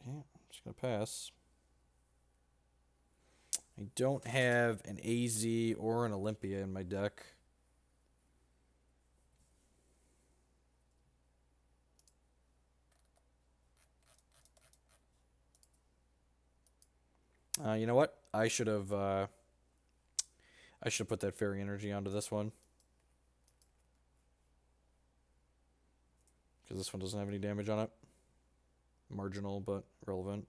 Yeah, I'm just gonna pass. I don't have an AZ or an Olympia in my deck. You know what? I should have put that fairy energy onto this one. because this one doesn't have any damage on it. Marginal, but relevant.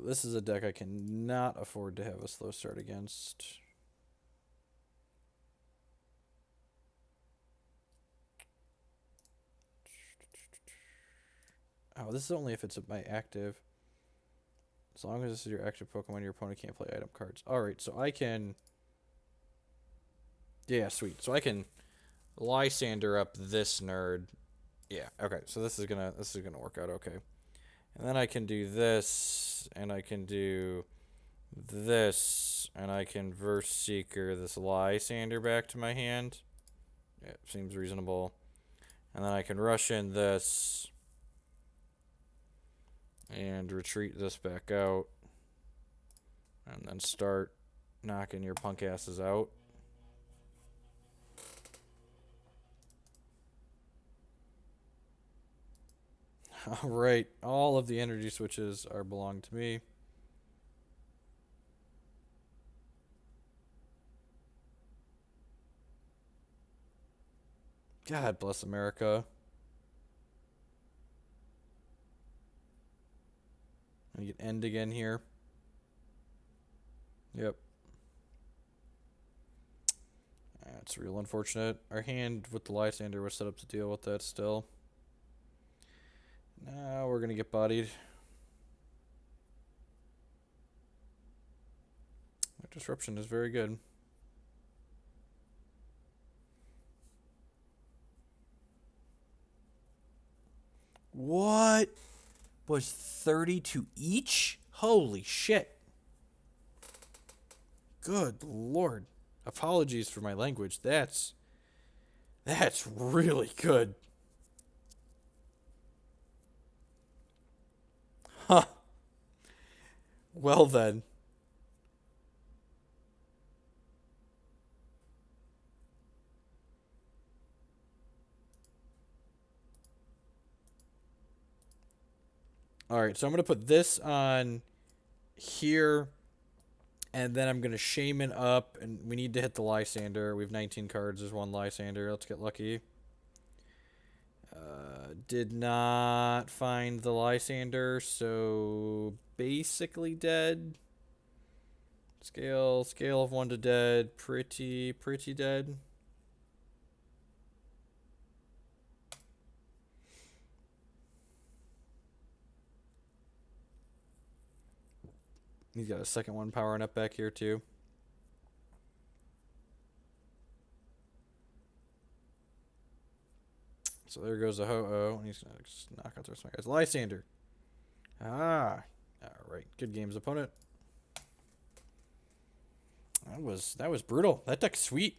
This is a deck I cannot afford to have a slow start against. Oh, this is only if it's my active. As long as this is your active Pokemon, your opponent can't play item cards. Alright, so I can... Yeah, sweet. So I can Lysandre up this nerd. Yeah, okay. So this is gonna work out okay. And then I can do this, and I can do this, and I can verse Seeker this Lysandre back to my hand. Yeah, seems reasonable. And then I can rush in this and retreat this back out, and then start knocking your punk asses out. Alright, all of the energy switches belong to me. God bless America. I get end again here. Yep. That's real unfortunate. Our hand with the Lysandre was set up to deal with that still. Now we're going to get bodied. That disruption is very good. What? Was 32 each? Holy shit. Good lord. Apologies for my language. That's really good. Huh. Well then. Alright, so I'm going to put this on here, and then I'm going to Shaymin up, and we need to hit the Lysandre. We have 19 cards. There's one Lysandre. Let's get lucky. Did not find the Lysandre, so basically dead. Scale of 1 to dead. Pretty dead. He's got a second one powering up back here too. So there goes the Ho-Oh, and he's gonna just knock out the rest of my guys. Lysandre. Ah. Alright. Good games, opponent. That was brutal. That deck's sweet.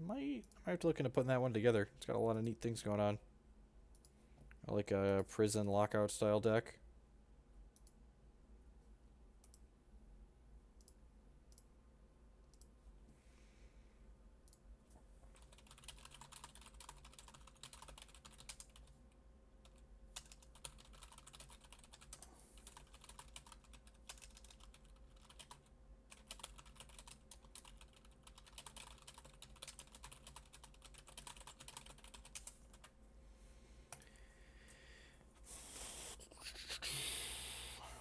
Might have to look into putting that one together. It's got a lot of neat things going on. I like a prison lockout style deck.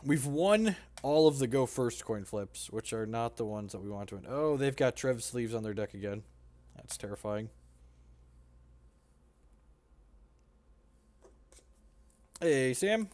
We've won all of the go first coin flips, which are not the ones that we want to win. Oh, they've got Trev sleeves on their deck again. That's terrifying. Hey, Sam.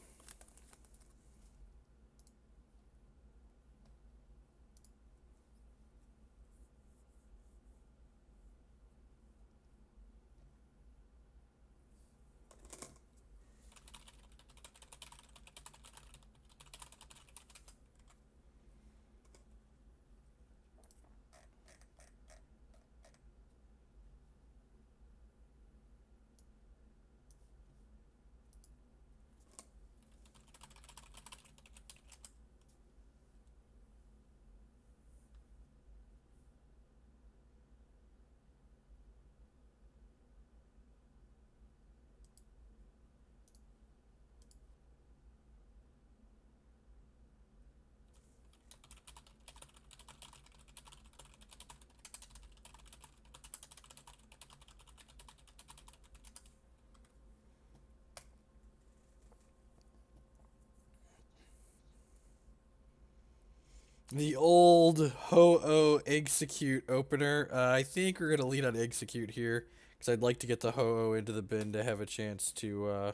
The old Ho-Oh Exeggcute opener. I think we're going to lead on Exeggcute here, because I'd like to get the Ho-Oh into the bin to have a chance to...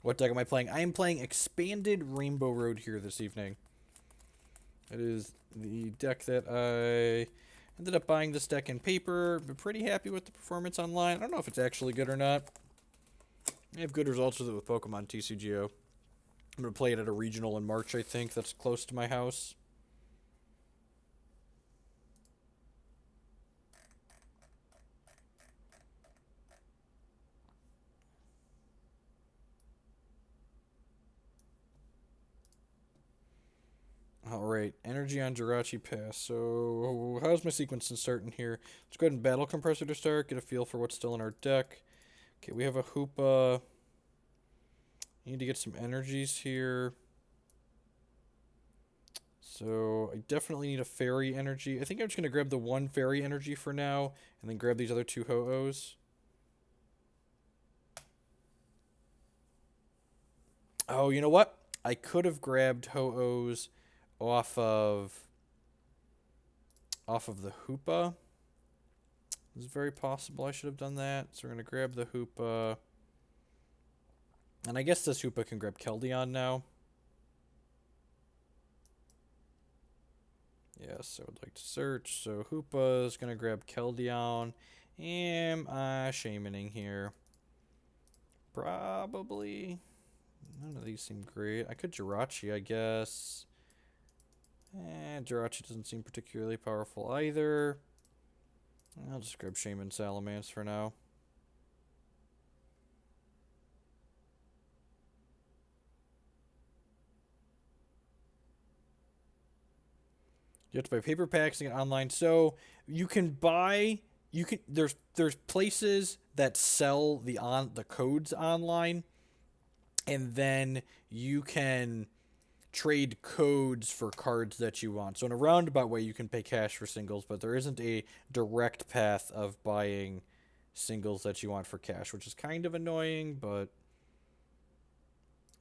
What deck am I playing? I am playing Expanded Rainbow Road here this evening. It is the deck that I ended up buying this deck in paper. Been pretty happy with the performance online. I don't know if it's actually good or not. I have good results with it with Pokemon TCGO. I'm going to play it at a regional in March, I think. That's close to my house. Alright, energy on Jirachi pass. So, how's my sequence starting here? Let's go ahead and battle Compressor to start, get a feel for what's still in our deck. Okay, we have a Hoopa. Need to get some energies here. So, I definitely need a fairy energy. I think I'm just going to grab the one fairy energy for now, and then grab these other two Ho-Ohs. Oh, you know what? I could have grabbed Ho-Ohs off of the Hoopa. It's very possible I should have done that. So we're going to grab the Hoopa. And I guess this Hoopa can grab Keldeo now. Yes, I would like to search. So Hoopa is going to grab Keldeo. Am I Shaymin-ing here? Probably. None of these seem great. I could Jirachi, I guess. Jirachi doesn't seem particularly powerful either. I'll just grab Shaymin Salamence for now. You have to buy paper packs and get online. So you can buy there's places that sell the codes online, and then you can trade codes for cards that you want. So in a roundabout way, you can pay cash for singles, but there isn't a direct path of buying singles that you want for cash, which is kind of annoying, but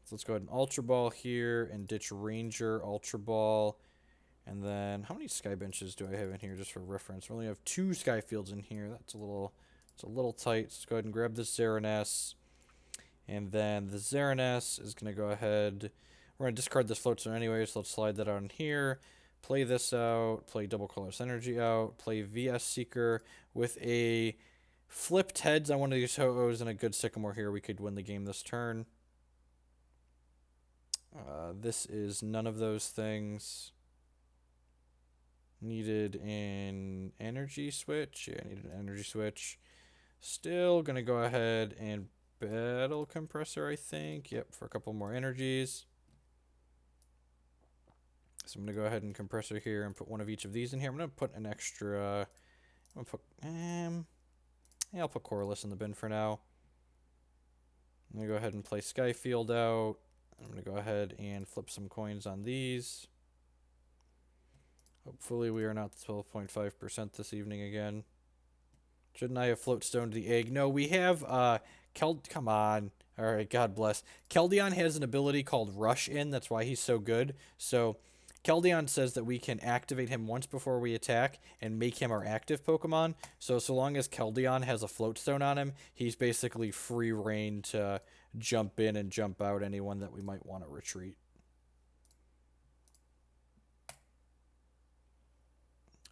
so let's go ahead and Ultra Ball here and ditch Ranger Ultra Ball. And then how many Sky Benches do I have in here just for reference? We only have 2 Sky Fields in here. It's a little tight. Let's go ahead and grab this Xerneas. And then the Xerneas is going to go ahead. We're going to discard this Float Stone anyway, so let's slide that on here. Play this out. Play double Colorless Energy out. Play VS Seeker with a flipped heads on one of these Ho-Ohs and a good Sycamore here. We could win the game this turn. This is none of those things. Needed an Energy Switch. Yeah, I needed an Energy Switch. Still going to go ahead and battle Compressor, I think. Yep, for a couple more energies. So I'm going to go ahead and Compressor here and put one of each of these in here. I'm going to put an extra... I'm going to put... yeah, I'll put Colorless in the bin for now. I'm going to go ahead and play Sky Field out. I'm going to go ahead and flip some coins on these. Hopefully we are not 12.5% this evening again. Shouldn't I have Float Stone the egg? No, we have come on. Alright, God bless. Keldeo has an ability called Rush In. That's why he's so good. So Keldeo says that we can activate him once before we attack and make him our active Pokemon. So long as Keldeo has a Float Stone on him, he's basically free reign to jump in and jump out anyone that we might want to retreat.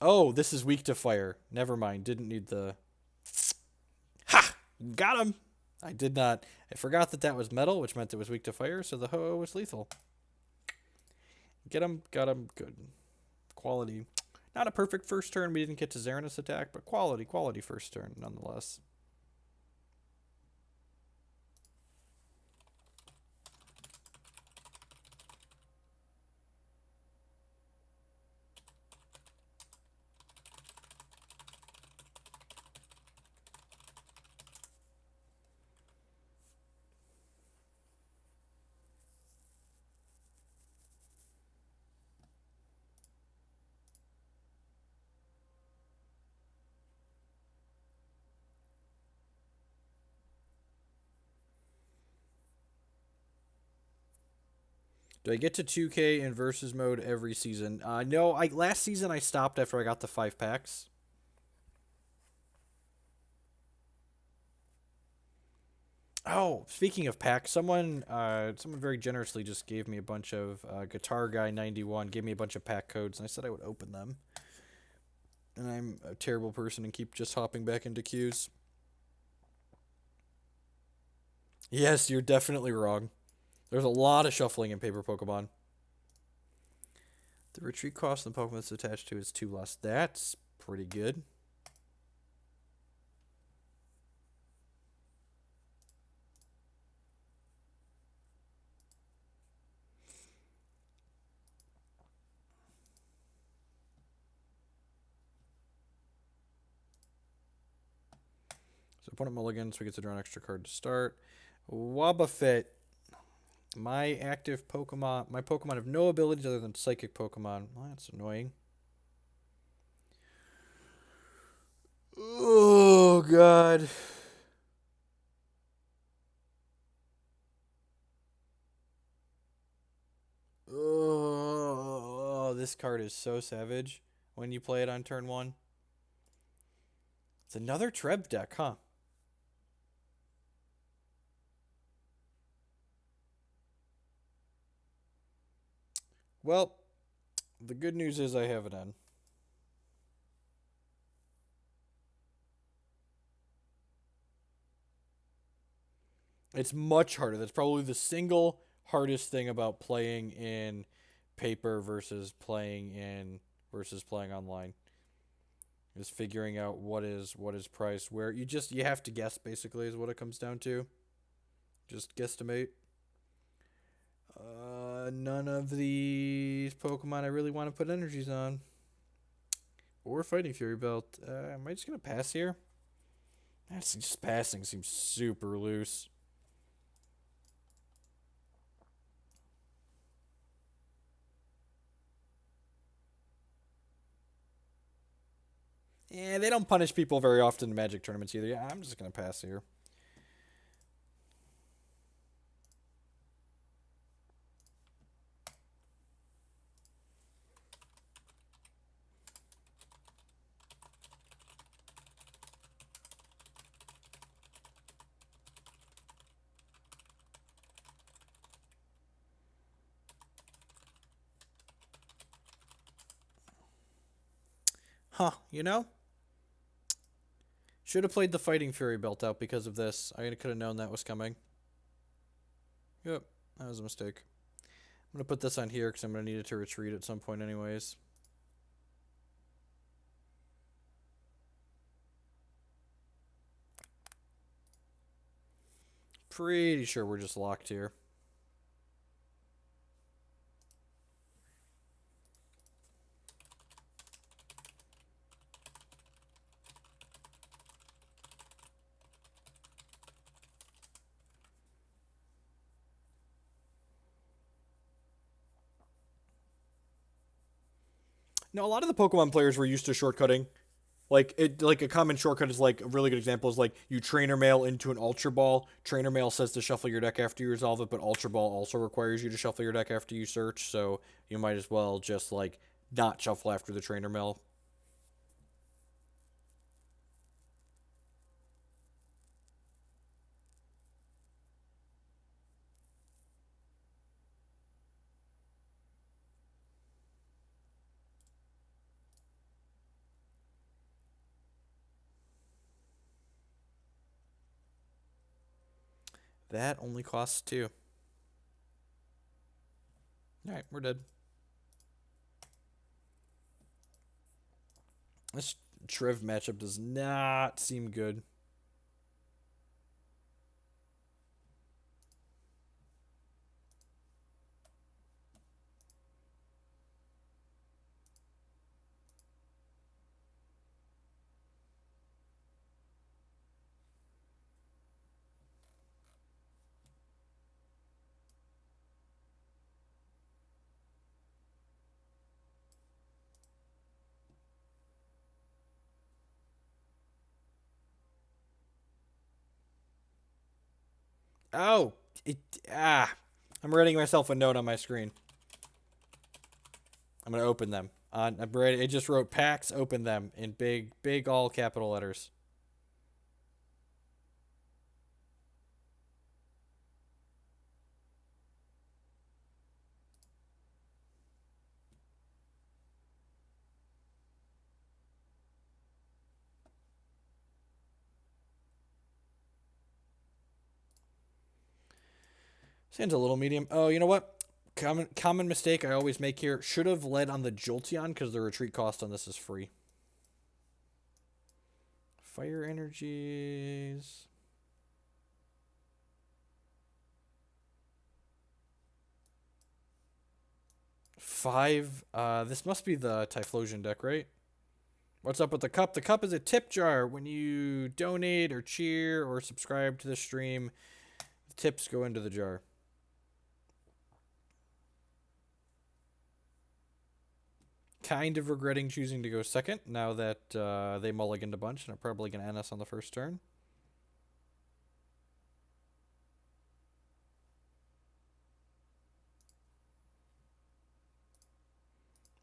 Oh, this is weak to fire. Never mind. Didn't need the... Ha! Got him! I did not... I forgot that was metal, which meant it was weak to fire, so the Ho-Oh was lethal. Get him. Got him. Good. Quality. Not a perfect first turn. We didn't get to Xerneas attack, but quality first turn, nonetheless. Do I get to 2K in versus mode every season? No. Last season I stopped after I got the 5 packs. Oh, speaking of packs, someone very generously just gave me a bunch of Guitar Guy 91, gave me a bunch of pack codes, and I said I would open them. And I'm a terrible person and keep just hopping back into queues. Yes, you're definitely wrong. There's a lot of shuffling in paper Pokemon. The retreat cost of the Pokemon that's attached to is 2 less. That's pretty good. So opponent mulligans, we get to draw an extra card to start. Wobbuffet. My active Pokemon, my Pokemon have no abilities other than Psychic Pokemon. Well, that's annoying. Oh, God. Oh, this card is so savage when you play it on turn 1. It's another Treb deck, huh? Well, the good news is I have it on. It's much harder. That's probably the single hardest thing about playing in paper versus playing online. Is figuring out what is price where you have to guess basically is what it comes down to. Just guesstimate. None of these Pokemon I really want to put energies on. Or Fighting Fury Belt. Am I just going to pass here? That's just passing seems super loose. Yeah, they don't punish people very often in Magic tournaments either. Yeah, I'm just going to pass here. Huh, you know? Should have played the Fighting Fury Belt out because of this. I could have known that was coming. Yep, that was a mistake. I'm going to put this on here because I'm going to need it to retreat at some point anyways. Pretty sure we're just locked here. Now, a lot of the Pokemon players were used to shortcutting. Like a common shortcut is like a really good example is like you Trainer Mail into an Ultra Ball. Trainer Mail says to shuffle your deck after you resolve it, but Ultra Ball also requires you to shuffle your deck after you search. So you might as well just like not shuffle after the Trainer Mail. That only costs 2. All right, we're dead. This Trev matchup does not seem good. Oh, it ah. I'm writing myself a note on my screen. I'm going to open them. I'm ready. It just wrote packs, open them in big all capital letters. Sand's a little medium. Oh, you know what? Common mistake I always make here. Should have led on the Jolteon because the retreat cost on this is free. Fire energies. Five. This must be the Typhlosion deck, right? What's up with the cup? The cup is a tip jar. When you donate or cheer or subscribe to the stream, the tips go into the jar. Kind of regretting choosing to go second now that they mulliganed a bunch and are probably going to end us on the first turn.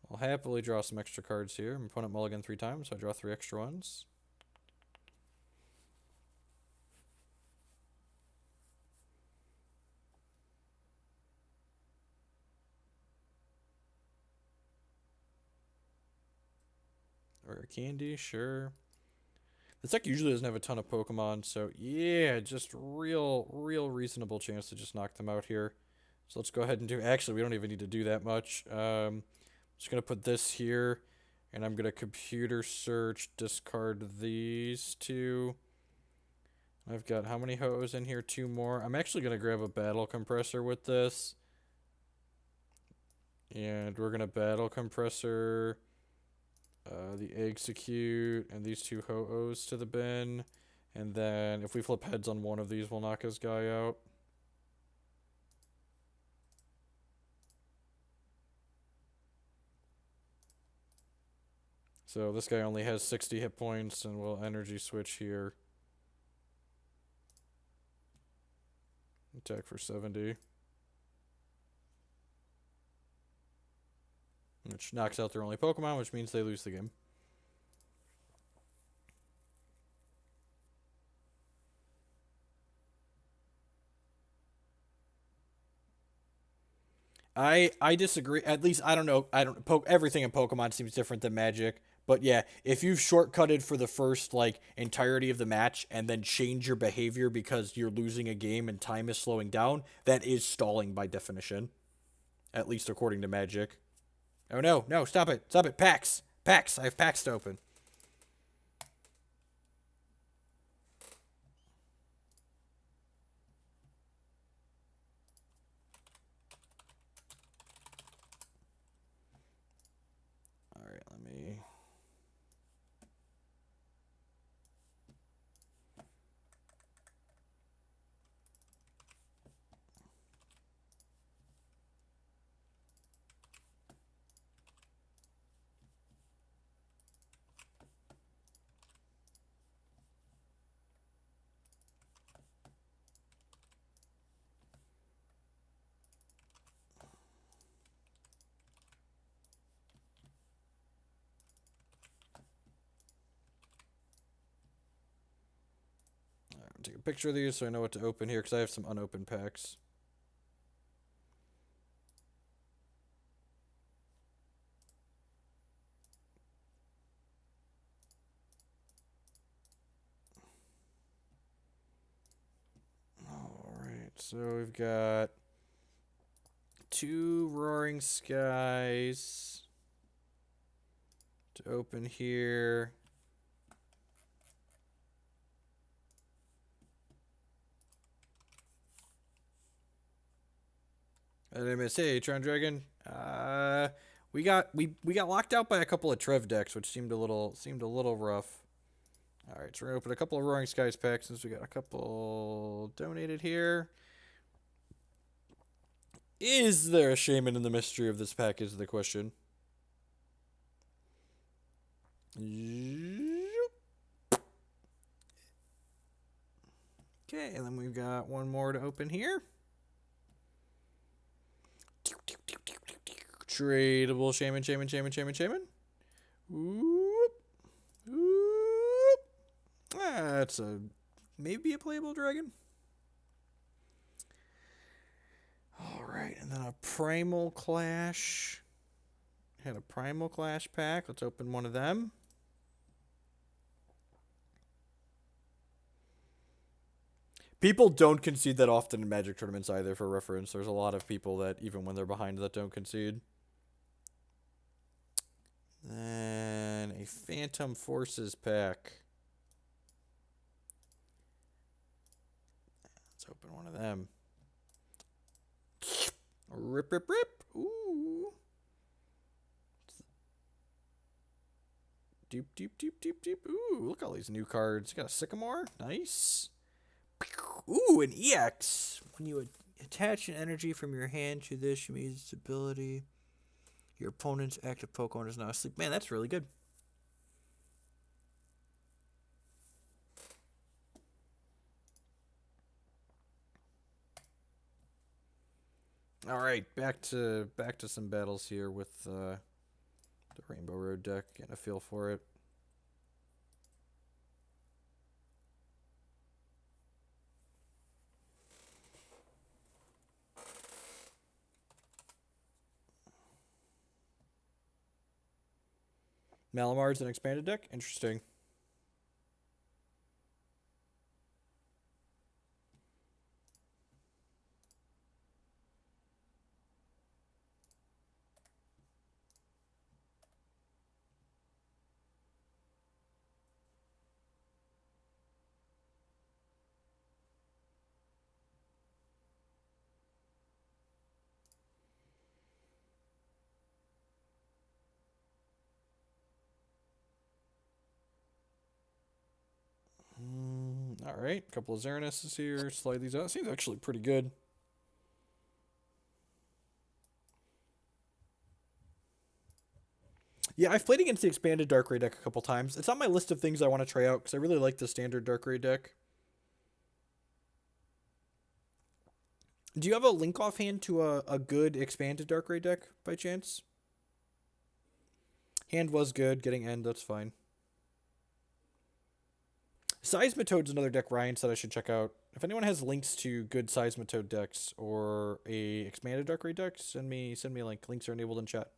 I'll happily draw some extra cards here. My opponent mulligan 3 times, so I draw 3 extra ones. Or a candy, sure. This deck usually doesn't have a ton of Pokemon, so yeah, just real reasonable chance to just knock them out here. So let's go ahead and do... Actually, we don't even need to do that much. Just going to put this here, and I'm going to computer search, discard these 2. I've got how many Ho-Ohs in here? 2 more. I'm actually going to grab a battle compressor with this. And we're going to battle compressor... the Exeggcute and these 2 Ho-Ohs to the bin. And then if we flip heads on one of these, we'll knock his guy out. So this guy only has 60 hit points, and we'll energy switch here. Attack for 70. Which knocks out their only Pokemon, which means they lose the game. I disagree. At least I don't know. Everything in Pokemon seems different than Magic. But yeah, if you've shortcutted for the first like entirety of the match and then change your behavior because you're losing a game and time is slowing down, that is stalling by definition. At least according to Magic. Oh no, no, stop it. Stop it. Packs. Packs. I have packs to open. Alright, let me... take a picture of these so I know what to open here because I have some unopened packs. Alright, so we've got 2 Roaring Skies to open here. And I miss, hey, Tron Dragon. We got locked out by a couple of Trev decks, which seemed a little rough. All right, so we're gonna open a couple of Roaring Skies packs since we got a couple donated here. Is there a Shaymin in the mystery of this pack? Is the question. Okay, and then we've got one more to open here. Tradable Shaymin. Whoop. Whoop. That's maybe a playable dragon. Alright, and then a Primal Clash. Had a Primal Clash pack. Let's open one of them. People don't concede that often in Magic tournaments either, for reference. There's a lot of people that, even when they're behind, that don't concede. Then a Phantom Forces pack. Let's open one of them. Rip. Ooh. Deep. Ooh, look at all these new cards. Got a Sycamore. Nice. Ooh, an EX. When you attach an energy from your hand to this, you may use its ability. Your opponent's active Pokemon is now asleep. Man, that's really good. All right, back to some battles here with the Rainbow Road deck. Getting a feel for it. Malamar's an expanded deck? Interesting. Alright, a couple of Xerneas here. Slide these out. Seems actually pretty good. Yeah, I've played against the expanded Darkrai deck a couple times. It's on my list of things I want to try out because I really like the standard Darkrai deck. Do you have a link offhand to a good expanded Darkrai deck by chance? Hand was good. Getting end, that's fine. Seismitoad's another deck Ryan said I should check out. If anyone has links to good Seismitoad decks or a expanded Darkrai deck, send me a link. Links are enabled in chat.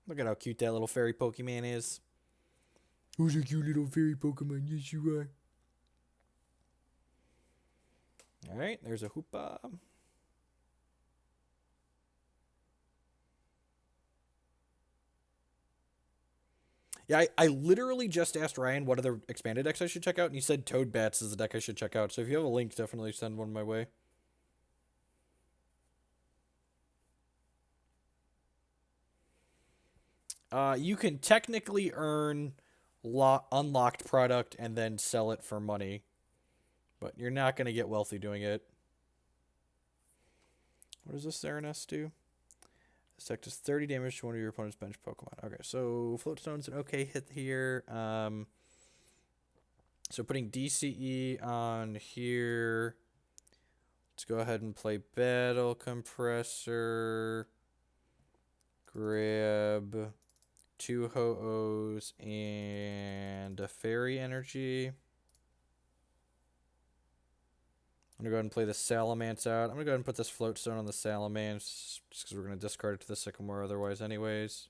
Look at how cute that little fairy Pokemon is. Who's a cute little fairy Pokemon? Yes, you are. Alright, there's a Hoopa. Yeah, I literally just asked Ryan what other expanded decks I should check out, and he said Toad Bats is the deck I should check out. So if you have a link, definitely send one my way. You can technically earn unlocked product and then sell it for money, but you're not going to get wealthy doing it. What does this Xerneas do? This deck does 30 damage to one of your opponent's bench Pokemon. Okay, so Float Stone's an okay hit here. So putting DCE on here. Let's go ahead and play Battle Compressor. Grab 2 Ho-Ohs and a Fairy Energy. I'm going to go ahead and play the Salamence out. I'm going to go ahead and put this Float Stone on the Salamence, just because we're going to discard it to the Sycamore otherwise anyways.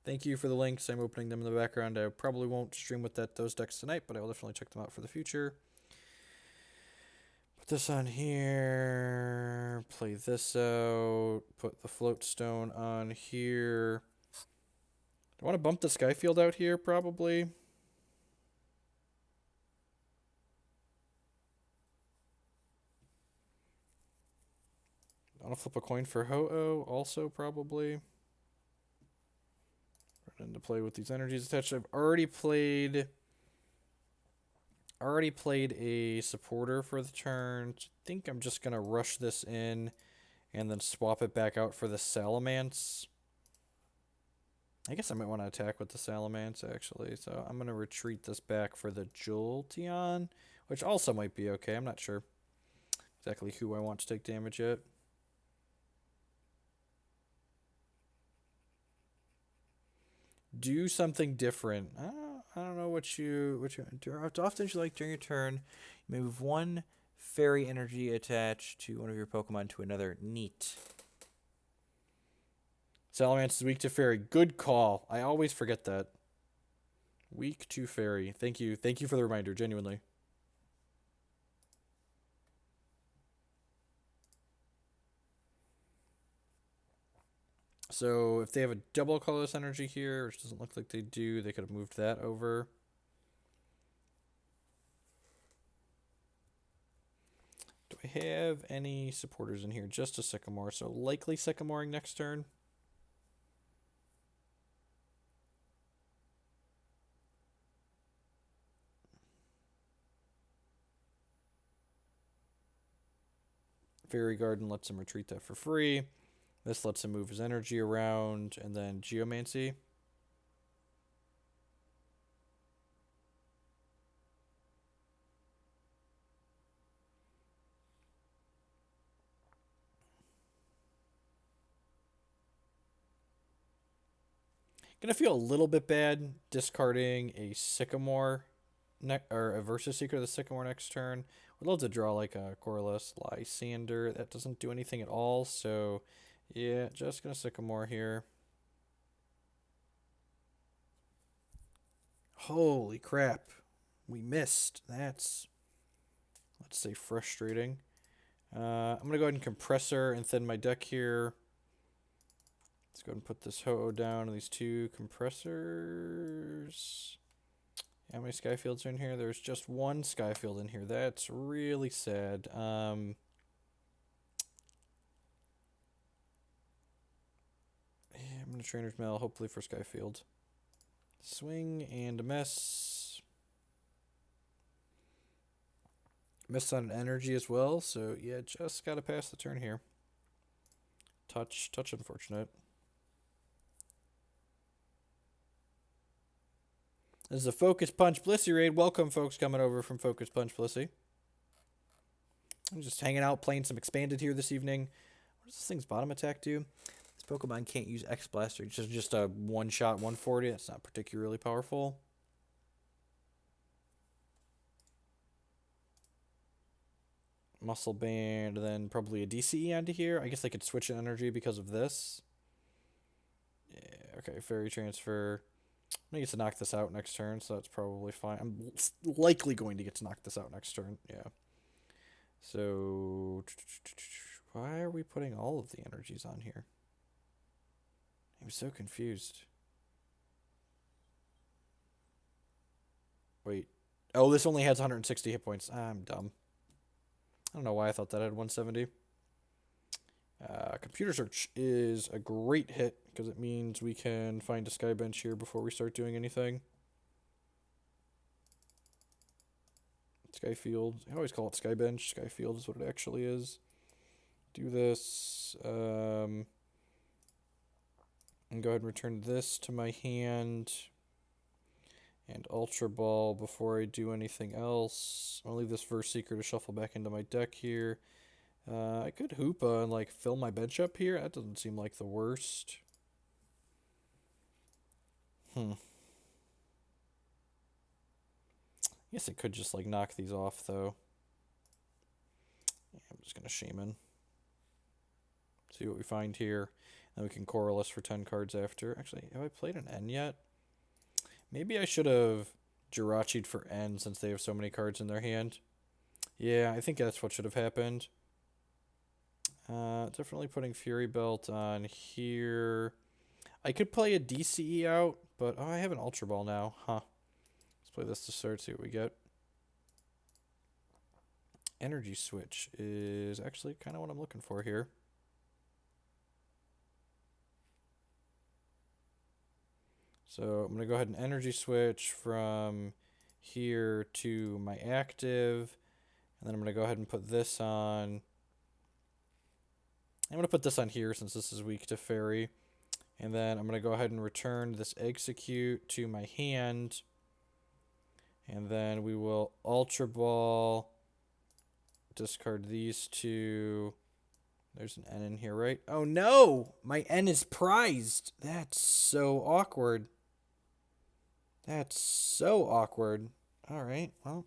Thank you for the links. I'm opening them in the background. I probably won't stream with those decks tonight, but I will definitely check them out for the future. Put this on here. Play this out. Put the Float Stone on here. Do I want to bump the Sky Field out here? Probably. I want to flip a coin for Ho-Oh. Also, probably. Into play with these energies attached. I've already played a supporter for the turn. I think I'm just gonna rush this in and then swap it back out for the Salamence. I guess I might want to attack with the Salamence, actually. So I'm going to retreat this back for the Jolteon, which also might be okay. I'm not sure exactly who I want to take damage yet. Do something different. I don't know what you do. Often you like during your turn, you may move one fairy energy attached to one of your Pokemon to another. Neat. Salamence is weak to fairy. Good call. I always forget that. Weak to fairy. Thank you. Thank you for the reminder, genuinely. So if they have a double colorless energy here, which doesn't look like they do, they could have moved that over. Do I have any supporters in here? Just a Sycamore, so likely Sycamoring next turn. Fairy Garden lets him retreat that for free. This lets him move his energy around, and then Geomancy. Gonna feel a little bit bad discarding a Sycamore or a Versus Seeker the Sycamore next turn. Would love to draw like a Colorless Lysandre. That doesn't do anything at all, so yeah, just gonna Sycamore here. Holy crap. We missed. That's, let's say, frustrating. I'm going to go ahead and Compressor and thin my deck here. Let's go ahead and put this Ho-Oh down and these two compressors. How many Skyfields are in here? There's just one Skyfield in here. That's really sad. I'm going to Trainers Mail, hopefully for Skyfield. Swing and a miss. Missed on an energy as well, so yeah, just got to pass the turn here. Touch unfortunate. This is a Focus Punch Blissey raid. Welcome, folks coming over from Focus Punch Blissey. I'm just hanging out, playing some Expanded here this evening. What does this thing's bottom attack do? This Pokemon can't use X-Blaster. It's just a one-shot 140. That's not particularly powerful. Muscle Band, then probably a DCE onto here. I guess I could switch an energy because of this. Yeah, okay, Fairy Transfer. I get to knock this out next turn, so that's probably fine. I'm likely going to get to knock this out next turn, yeah. So, why are we putting all of the energies on here? I'm so confused. Wait. Oh, this only has 160 hit points. I'm dumb. I don't know why I thought that had 170. Computer Search is a great hit because it means we can find a Sky Bench here before we start doing anything. Sky Field. I always call it Sky Bench. Sky Field is what it actually is. Do this. And go ahead and return this to my hand. And Ultra Ball before I do anything else. I'll leave this Verse Seeker to shuffle back into my deck here. I could Hoopa and like fill my bench up here. That doesn't seem like the worst. I guess I could just like knock these off though. Yeah, I'm just gonna Shaymin. See what we find here. Then we can Colorless for 10 cards after. Actually, have I played an N yet? Maybe I should have Jirachi'd for N since they have so many cards in their hand. Yeah, I think that's what should have happened. Definitely putting Fury Belt on here. I could play a DCE out, but oh, I have an Ultra Ball now. Huh. Let's play this to start, see what we get. Energy Switch is actually kind of what I'm looking for here. So I'm going to go ahead and Energy Switch from here to my active. And then I'm going to go ahead and put this on. I'm going to put this on here since this is weak to Fairy. And then I'm going to go ahead and return this Exeggcute to my hand. And then we will Ultra Ball, discard these two. There's an N in here, right? Oh no! My N is prized. That's so awkward. That's so awkward. Alright, well.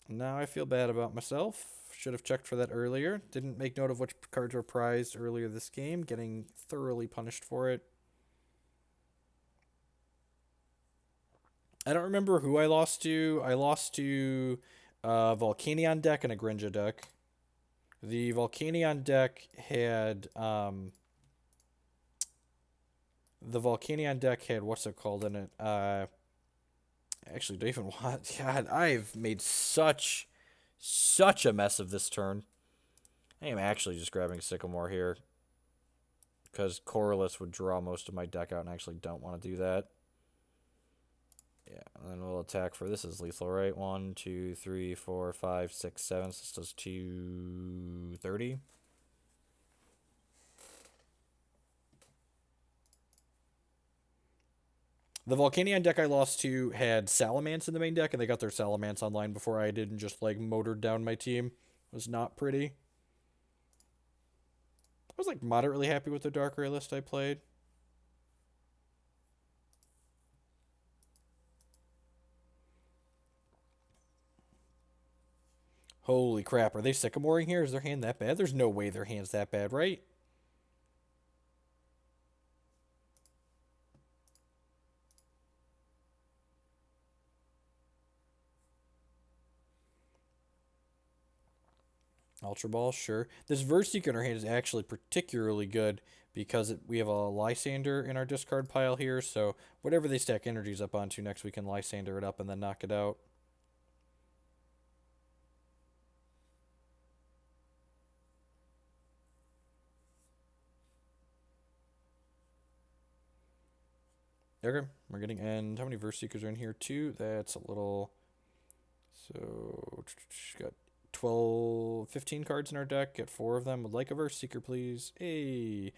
Now I feel bad about myself. Should have checked for that earlier. Didn't make note of which cards were prized earlier this game. Getting thoroughly punished for it. I don't remember who I lost to. I lost to Volcanion deck and a Greninja deck. The Volcanion deck had what's it called in it? Actually, don't even want. God, I've made such a mess of this turn. I am actually just grabbing Sycamore here because Colorless would draw most of my deck out, and I actually don't want to do that. Yeah, and then we'll attack for this is lethal, right? 1, 2, 3, 4, 5, 6, 7. So this does 230. The Volcanion deck I lost to had Salamence in the main deck, and they got their Salamence online before I did and just like motored down my team. It was not pretty. I was like moderately happy with the Darkrai list I played. Holy crap, are they Sycamoring here? Is their hand that bad? There's no way their hand's that bad, right? Ultra Ball, sure. This Verseeker in our hand is actually particularly good because we have a Lysandre in our discard pile here, so whatever they stack energies up onto next, we can Lysandre it up and then knock it out. Okay, we're getting end. How many Verseekers are in here? 2. That's a little. So, got 12, 15 cards in our deck. Get 4 of them. Would like a Verseeker, please. Hey.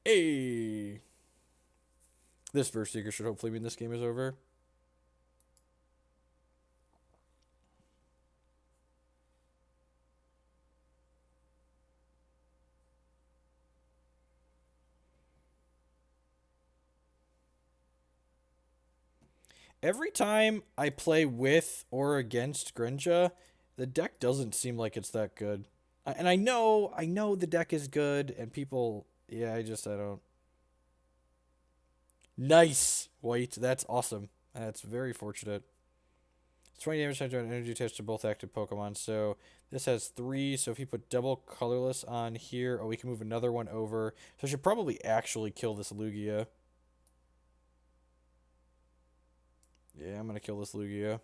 Hey. This Verseeker should hopefully mean this game is over. Every time I play with or against Greninja, the deck doesn't seem like it's that good. And I know the deck is good, and people, yeah, I don't. Nice, White. That's awesome. That's very fortunate. It's 20 damage times on energy attached to both active Pokemon. So this has 3. So if you put double Colorless on here, we can move another one over. So I should probably actually kill this Lugia. Yeah, I'm going to kill this Lugia.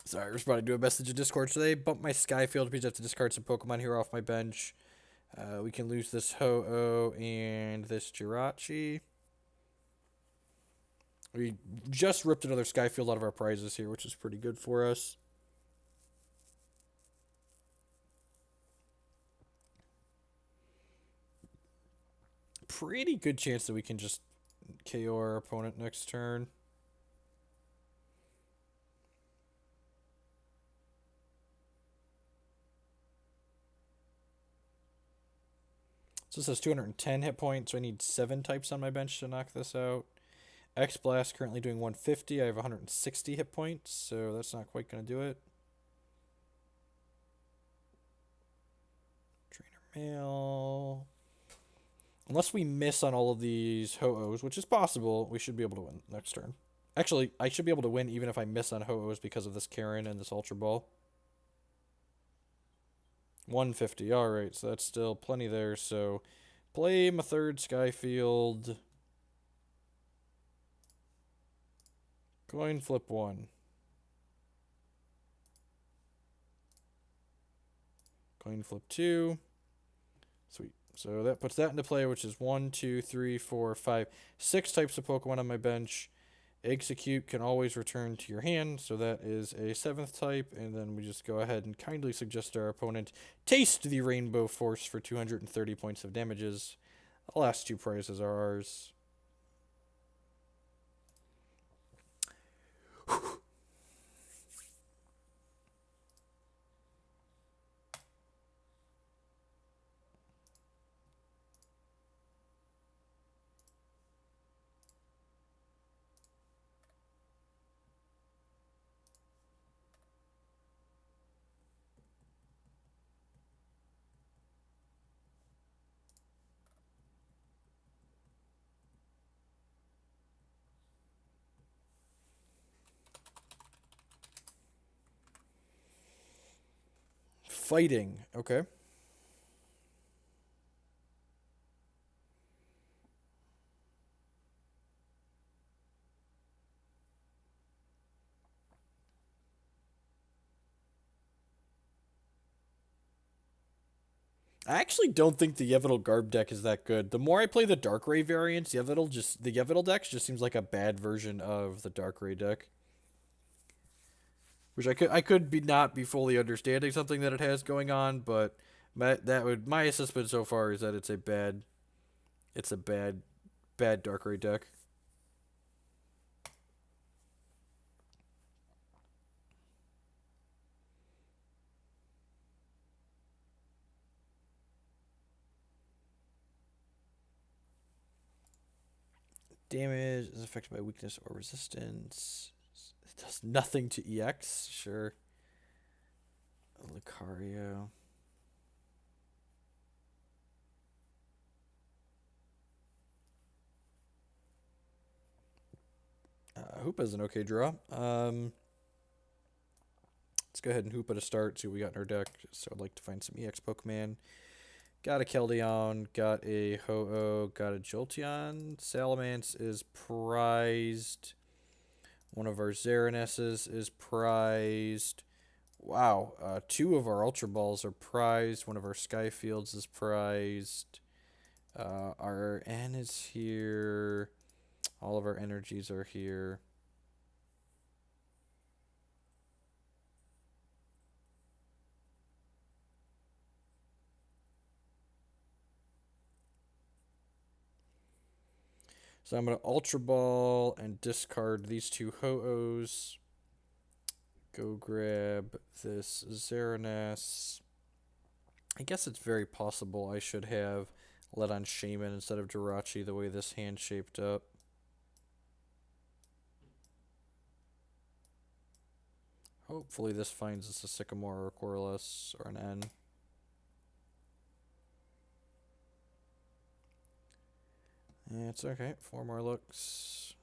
Sorry, I was about to do a message in Discord today. Bump my Sky Field because I have to discard some Pokemon here off my bench. We can lose this Ho-Oh and this Jirachi. We just ripped another Sky Field out of our prizes here, which is pretty good for us. Pretty good chance that we can just KO our opponent next turn. So this has 210 hit points, so I need 7 types on my bench to knock this out. X-Blast currently doing 150. I have 160 hit points, so that's not quite going to do it. Mail. Unless we miss on all of these Ho-Ohs, which is possible, we should be able to win next turn. Actually, I should be able to win even if I miss on Ho-Ohs because of this Karen and this Ultra Ball. 150. Alright, so that's still plenty there. So play my third Sky Field. Coin flip 1. Coin flip 2. Sweet. So that puts that into play, which is 1, 2, 3, 4, 5, 6 types of Pokemon on my bench. Exeggcute can always return to your hand, so that is a 7th type, and then we just go ahead and kindly suggest our opponent taste the Rainbow Force for 230 points of damages. The last 2 prizes are ours. Fighting, okay. I actually don't think the Yveltal Garb deck is that good. The more I play the Darkrai variants, the Yveltal deck just seems like a bad version of the Darkrai deck. Which I could be not be fully understanding something that it has going on, but my assessment so far is that it's a bad Darkrai deck. Damage is affected by weakness or resistance. It does nothing to EX. Sure. Lucario. Hoopa's an okay draw. Let's go ahead and Hoopa to start. See what we got in our deck. So I'd like to find some EX Pokemon. Got a Keldeo, got a Ho-Oh, got a Jolteon. Salamence is prized. One of our Xerneas is prized. Wow, 2 of our Ultra Balls are prized. One of our Sky Fields is prized. Our N is here. All of our energies are here. So I'm going to Ultra Ball and discard these 2 Ho-Ohs. Go grab this Xerneas. I guess it's very possible I should have let on Shaymin instead of Jirachi the way this hand shaped up. Hopefully this finds us a Sycamore or a Colorless or an N. Yeah, it's okay. 4 more looks.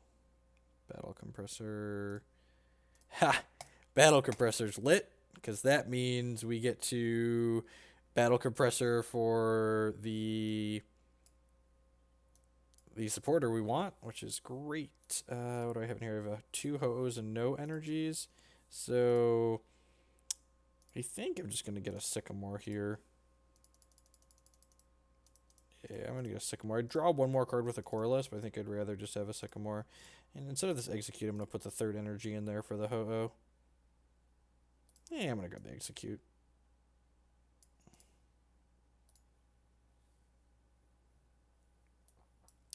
Battle Compressor. Ha! Battle Compressor's lit, because that means we get to Battle Compressor for the supporter we want, which is great. What do I have in here? I have 2 Ho-Ohs and no energies. So I think I'm just going to get a Sycamore here. Yeah, I'm going to get a Sycamore. I draw 1 more card with a Colorless, but I think I'd rather just have a Sycamore. And instead of this Exeggcute, I'm going to put the 3rd energy in there for the Ho-Oh. Yeah, I'm going to grab the Exeggcute.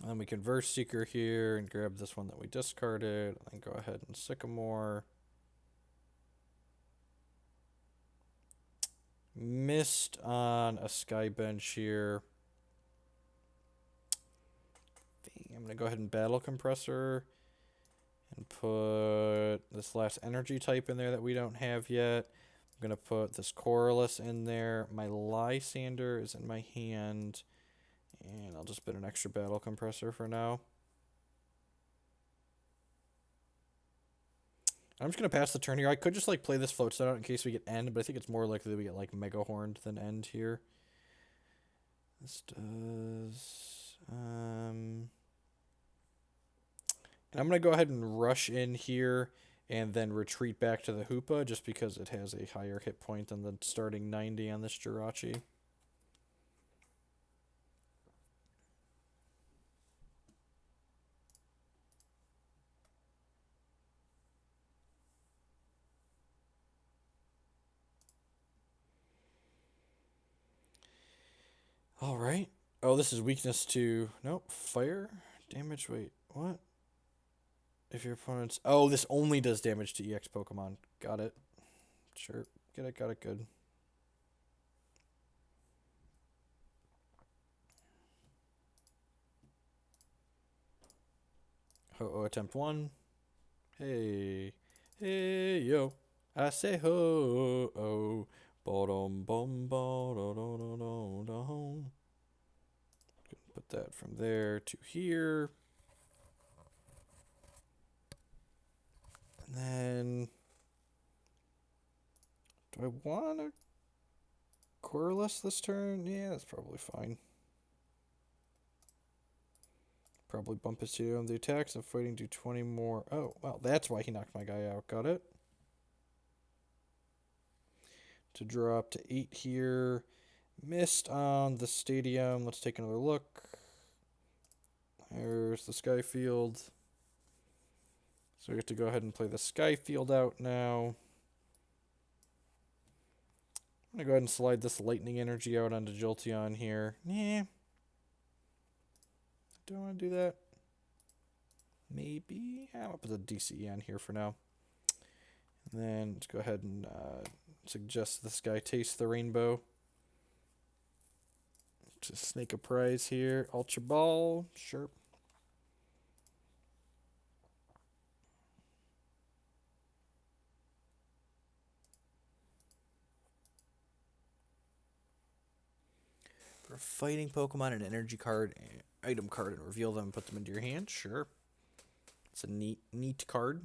And then we can Verse Seeker here and grab this one that we discarded. And then go ahead and Sycamore. Missed on a Sky Bench here. I'm going to go ahead and Battle Compressor and put this last energy type in there that we don't have yet. I'm going to put this Colorless in there. My Lysandre is in my hand. And I'll just put an extra battle compressor for now. I'm just going to pass the turn here. I could just like play this Float Stone out in case we get End, but I think it's more likely that we get like Mega Horned than End here. This does... And I'm going to go ahead and rush in here and then retreat back to the Hoopa just because it has a higher hit point than the starting 90 on this Jirachi. All right. Oh, this is weakness to... Nope. Fire? Damage? Wait. What? If your opponent's... Oh, this only does damage to EX Pokemon. Got it. Sure. Get it. Got it. Good. Ho-Oh attempt 1. Hey. Hey, yo. I say ho-oh. Bottom, bum, bottom. Put that from there to here. And then... Do I want to Colorless this turn? Yeah, that's probably fine. Probably bump his CD on the attacks. I'm fighting do 20 more. Oh, well, that's why he knocked my guy out. Got it. To drop to 8 here. Missed on the stadium. Let's take another look. There's the Sky Field. So we have to go ahead and play the Sky Field out now. I'm going to go ahead and slide this Lightning Energy out onto Jolteon here. Yeah. Do I want to do that? Maybe. I'll put the DCE on here for now. And then let's go ahead and suggest this guy taste the rainbow. Just snake a prize here. Ultra Ball. Sure. For a fighting Pokemon, an energy card, an item card, and reveal them and put them into your hand. Sure. It's a neat card.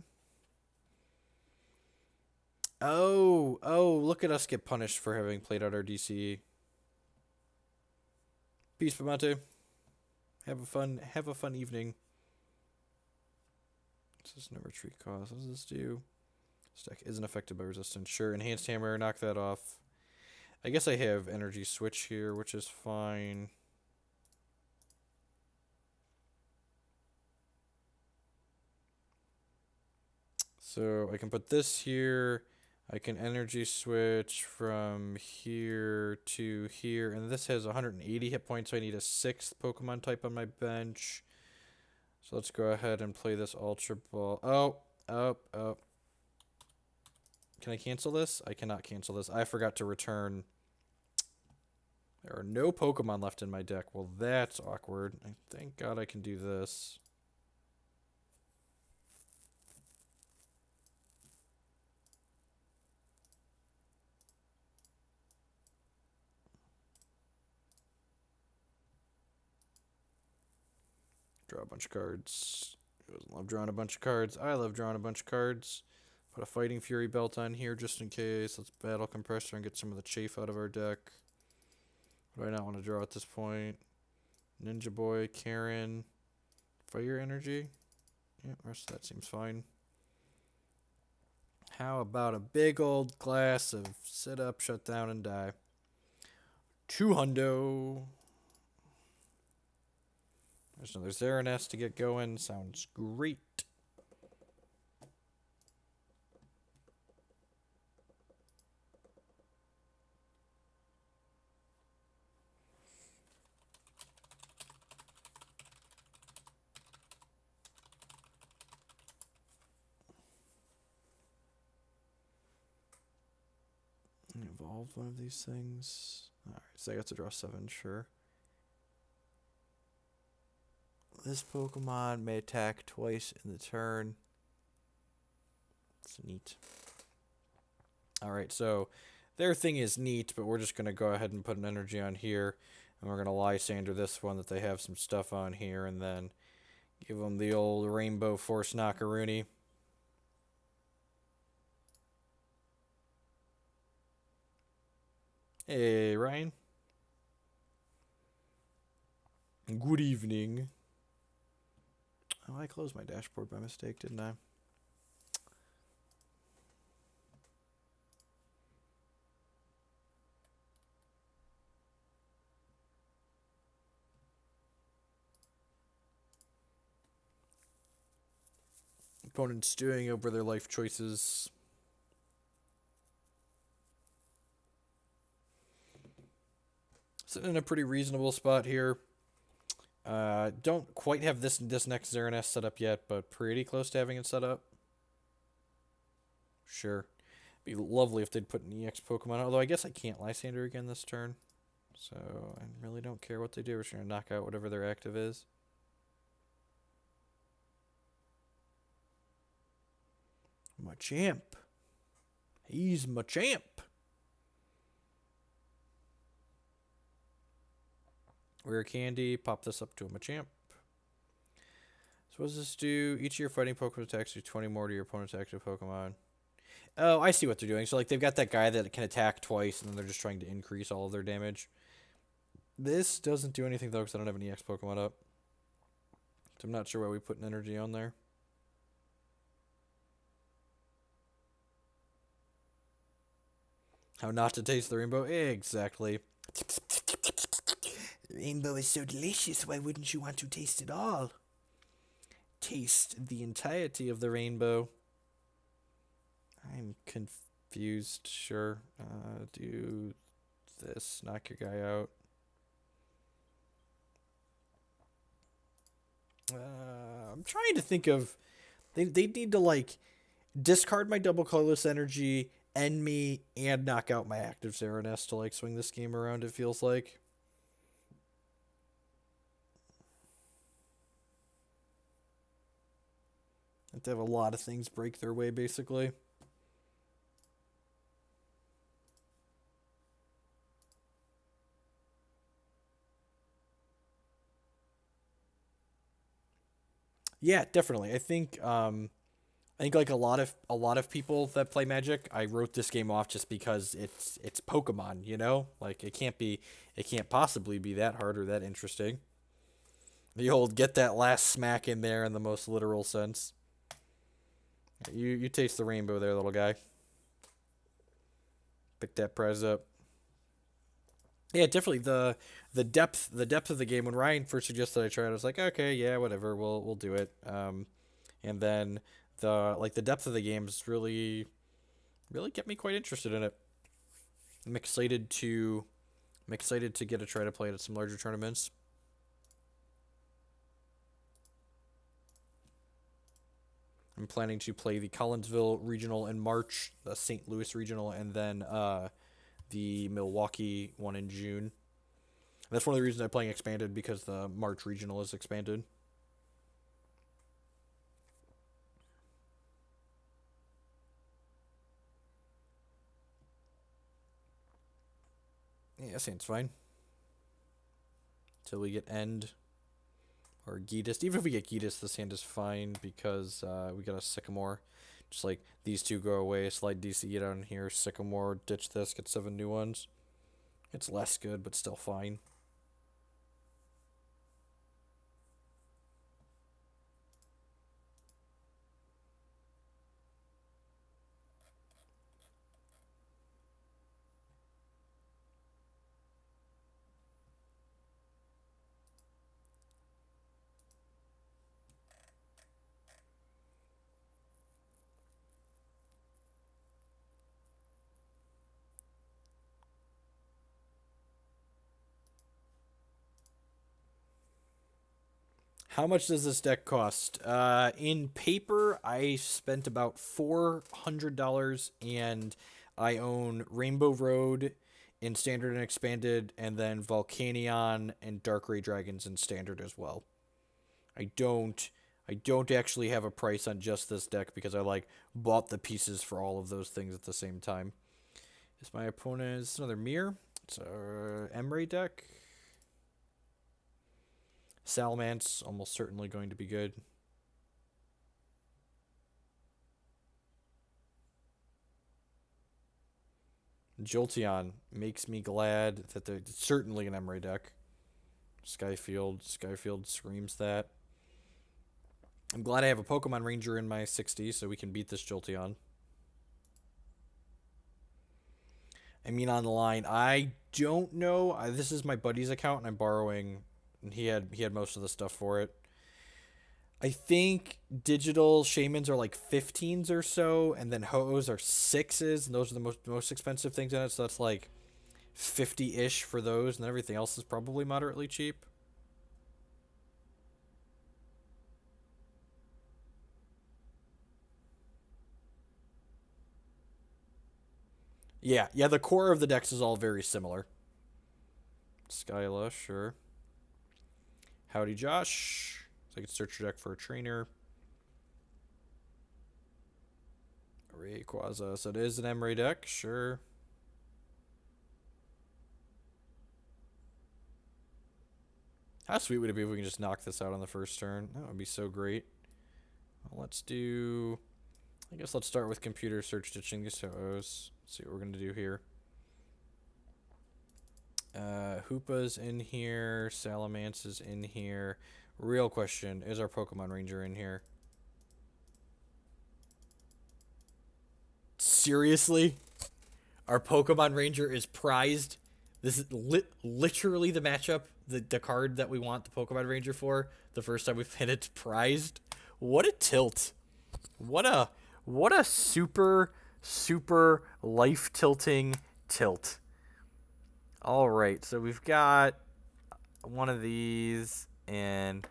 Oh, look at us get punished for having played out our DCE. Peace, Pamate. Have a fun evening. This is no retreat cost. What does this do? This deck isn't affected by resistance. Sure, Enhanced Hammer, knock that off. I guess I have Energy Switch here, which is fine. So I can put this here. I can Energy Switch from here to here. And this has 180 hit points, so I need a 6th Pokemon type on my bench. So let's go ahead and play this Ultra Ball. Oh. Can I cancel this? I cannot cancel this. I forgot to return. There are no Pokemon left in my deck. Well, that's awkward. Thank God I can do this. Draw a bunch of cards. Who doesn't love drawing a bunch of cards? I love drawing a bunch of cards. Put a Fighting Fury belt on here just in case. Let's battle Compressor and get some of the chafe out of our deck. What do I not want to draw at this point? Ninja Boy, Karen, Fire Energy. Yeah, the rest of that seems fine. How about a big old glass of sit up, shut down, and die? 200. There's another Xerneas to get going. Sounds great. Evolve one of these things. Alright, so I got to draw 7, sure. This Pokemon may attack twice in the turn. It's neat. Alright, so their thing is neat, but we're just going to go ahead and put an energy on here. And we're going to Lysandre this one that they have some stuff on here. And then give them the old Rainbow Force Knockaroony. Hey, Ryan. Good evening. Oh, I closed my dashboard by mistake, didn't I? Opponents stewing over their life choices. Sitting in a pretty reasonable spot here. Don't quite have this next Xerneas set up yet, but pretty close to having it set up. Sure. Be lovely if they'd put an EX Pokemon, although I guess I can't Lysandre again this turn. So I really don't care what they do. We're just going to knock out whatever their active is. Machamp. He's Machamp. Rare Candy. Pop this up to a Machamp. So what does this do? Each of your fighting Pokemon attacks do 20 more to your opponent's active Pokemon. Oh, I see what they're doing. So like they've got that guy that can attack twice, and then they're just trying to increase all of their damage. This doesn't do anything though, because I don't have an EX Pokemon up. So I'm not sure why we put an energy on there. How not to taste the rainbow? Exactly. The rainbow is so delicious, why wouldn't you want to taste it all? Taste the entirety of the rainbow. I'm confused. Sure. Do this. Knock your guy out. I'm trying to think of... They need to, like, discard my double colorless energy, end me, and knock out my active Xerneas to, like, swing this game around, it feels like. Have to have a lot of things break their way, basically. Yeah, definitely. I think like a lot of people that play Magic, I wrote this game off just because it's Pokemon, you know? Like it can't possibly be that hard or that interesting. The old get that last smack in there in the most literal sense. You taste the rainbow there, little guy. Pick that prize up. Yeah, definitely the depth of the game. When Ryan first suggested I try it, I was like, okay, yeah, whatever, we'll do it. And then the depth of the games really kept me quite interested in it. I'm excited to get a try to play it at some larger tournaments. I'm planning to play the Collinsville Regional in March, the St. Louis Regional, and then the Milwaukee one in June. That's one of the reasons I'm playing Expanded, because the March Regional is expanded. Yeah, seems fine. Till we get End or Geetus. Even if we get Geetus, this hand is fine because we got a Sycamore. Just like these two go away, slide DC down here, Sycamore, ditch this, get 7 new ones. It's less good, but still fine. How much does this deck cost? In paper, I spent about $400, and I own Rainbow Road in Standard and Expanded, and then Volcanion and Dark Ray Dragons in Standard as well. I don't actually have a price on just this deck because I bought the pieces for all of those things at the same time. Is my opponent... Is another mirror? It's a Emray deck. Salamence, almost certainly going to be good. Jolteon makes me glad that they're certainly an Emray deck. Sky Field screams that. I'm glad I have a Pokemon Ranger in my 60 so we can beat this Jolteon. I mean, on the line, I don't know. This is my buddy's account, and I'm borrowing. And he had most of the stuff for it. I think digital Shaymins are like 15s or so, and then Ho-Ohs are 6s, and those are the most expensive things in it. So that's like 50-ish for those, and everything else is probably moderately cheap. Yeah, the core of the decks is all very similar. Skyla, sure. Howdy, Josh. So I can search your deck for a trainer. Rayquaza. So it is an Emray deck, sure. How sweet would it be if we can just knock this out on the first turn? That would be so great. Well, let's do... I guess let's start with computer search ditching these Ho-Ohs. See what we're going to do here. Hoopa's in here. Salamence is in here. Real question, is our Pokemon Ranger in here? Seriously? Our Pokemon Ranger is prized? This is literally the matchup, the card that we want the Pokemon Ranger for. The first time we've hit it, prized. What a tilt. What a super life tilting tilt. All right, so we've got one of these, and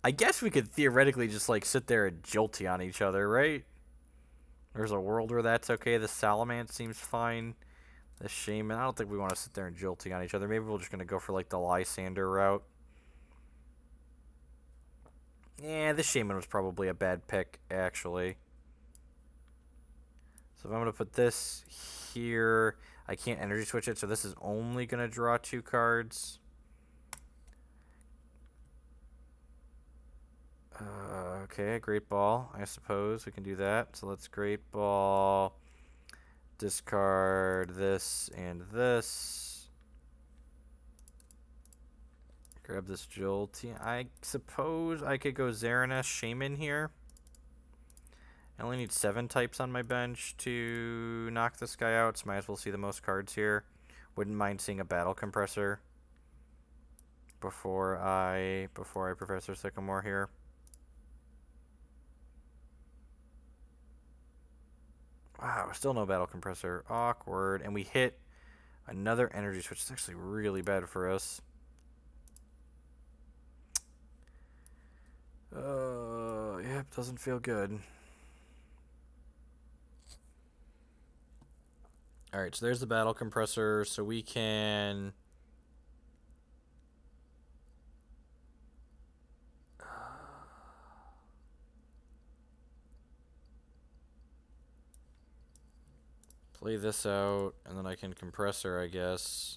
I guess we could theoretically just like sit there and Jolty on each other, right? There's a world where that's okay. The Salamence seems fine. The Shaymin, I don't think we want to sit there and Jolty on each other. Maybe we're just going to go for like the Lysandre route. Yeah, this Shaymin was probably a bad pick, actually. So if I'm going to put this here, I can't energy switch it, so this is only going to draw 2 cards. Okay, Great Ball, I suppose we can do that. So let's Great Ball, discard this and this. Grab this Jolteon. I suppose I could go Xerneas Shaymin here. I only need 7 types on my bench to knock this guy out, so might as well see the most cards here. Wouldn't mind seeing a Battle Compressor before I Professor Sycamore here. Wow, still no Battle Compressor. Awkward. And we hit another Energy Switch. It's actually really bad for us. Yep, doesn't feel good. Alright, so there's the Battle Compressor, so we can... play this out, and then I can Compressor, I guess,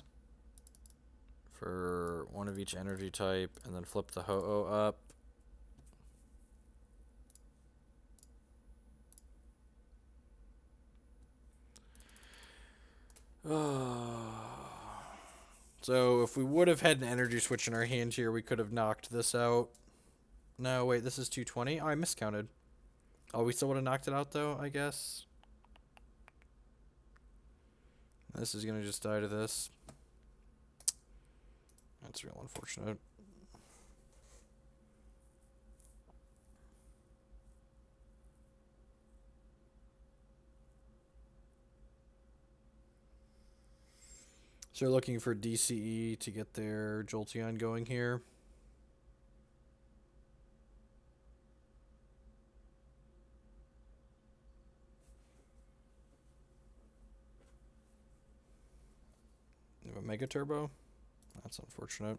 for one of each energy type, and then flip the Ho-Oh up. So if we would have had an energy switch in our hand here, we could have knocked this out. No, wait, this is 220? Oh, I miscounted. Oh, we still would have knocked it out, though, I guess. This is going to just die to this. That's real unfortunate. So they're looking for DCE to get their Jolteon going here. They have a Mega Turbo. That's unfortunate.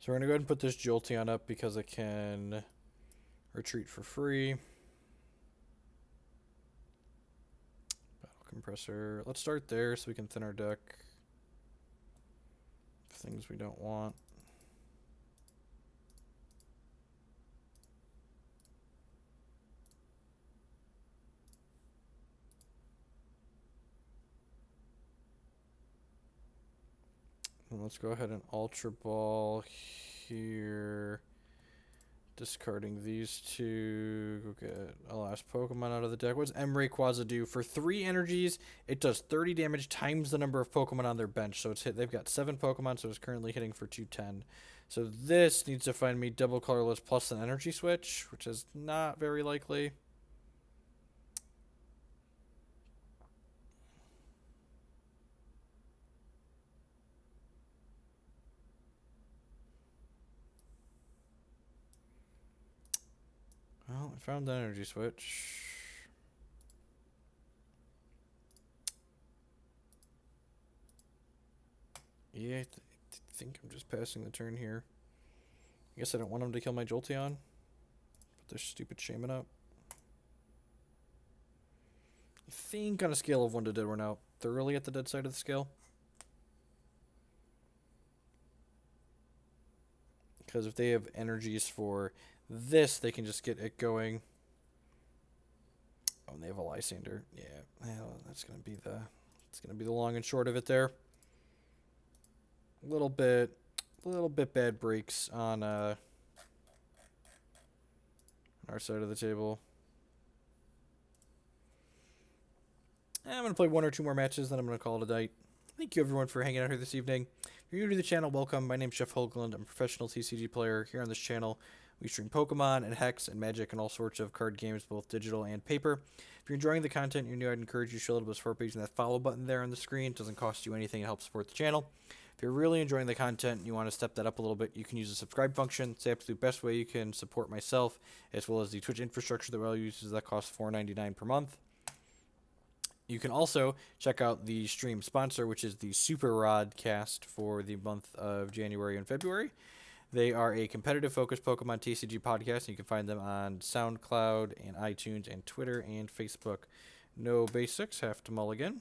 So we're going to go ahead and put this Jolteon up because it can retreat for free. Battle Compressor. Let's start there so we can thin our deck. Things we don't want. And let's go ahead and Ultra Ball here. Discarding these two. Go get a last Pokemon out of the deck. What's Emray do? For 3 energies, it does 30 damage times the number of Pokemon on their bench. So it's hit. They've got 7 Pokemon, so it's currently hitting for 210. So this needs to find me double Colorless plus an Energy Switch, which is not very likely. Well, I found the Energy Switch. Yeah, I think I'm just passing the turn here. I guess I don't want him to kill my Jolteon. Put this stupid Shaymin up. I think on a scale of 1 to dead, we're now thoroughly at the dead side of the scale. Because if they have energies for this, they can just get it going. Oh, and they have a Lysandre. Yeah, well, that's gonna be the long and short of it there. A little bit bad breaks on our side of the table. I'm going to play 1 or 2 more matches, then I'm going to call it a night. Thank you, everyone, for hanging out here this evening. If you're new to the channel, welcome. My name's Jeff Hoagland. I'm a professional TCG player. Here on this channel, we stream Pokemon and Hex and Magic and all sorts of card games, both digital and paper. If you're enjoying the content you're new, I'd encourage you to show a little bit of support by using that follow button there on the screen. It doesn't cost you anything to help support the channel. If you're really enjoying the content and you want to step that up a little bit, you can use the subscribe function. It's the absolute best way you can support myself, as well as the Twitch infrastructure that I'll use. That costs $4.99 per month. You can also check out the stream sponsor, which is the Super Rod cast for the month of January and February. They are a competitive-focused Pokemon TCG podcast, and you can find them on SoundCloud and iTunes and Twitter and Facebook. No basics, have to mulligan.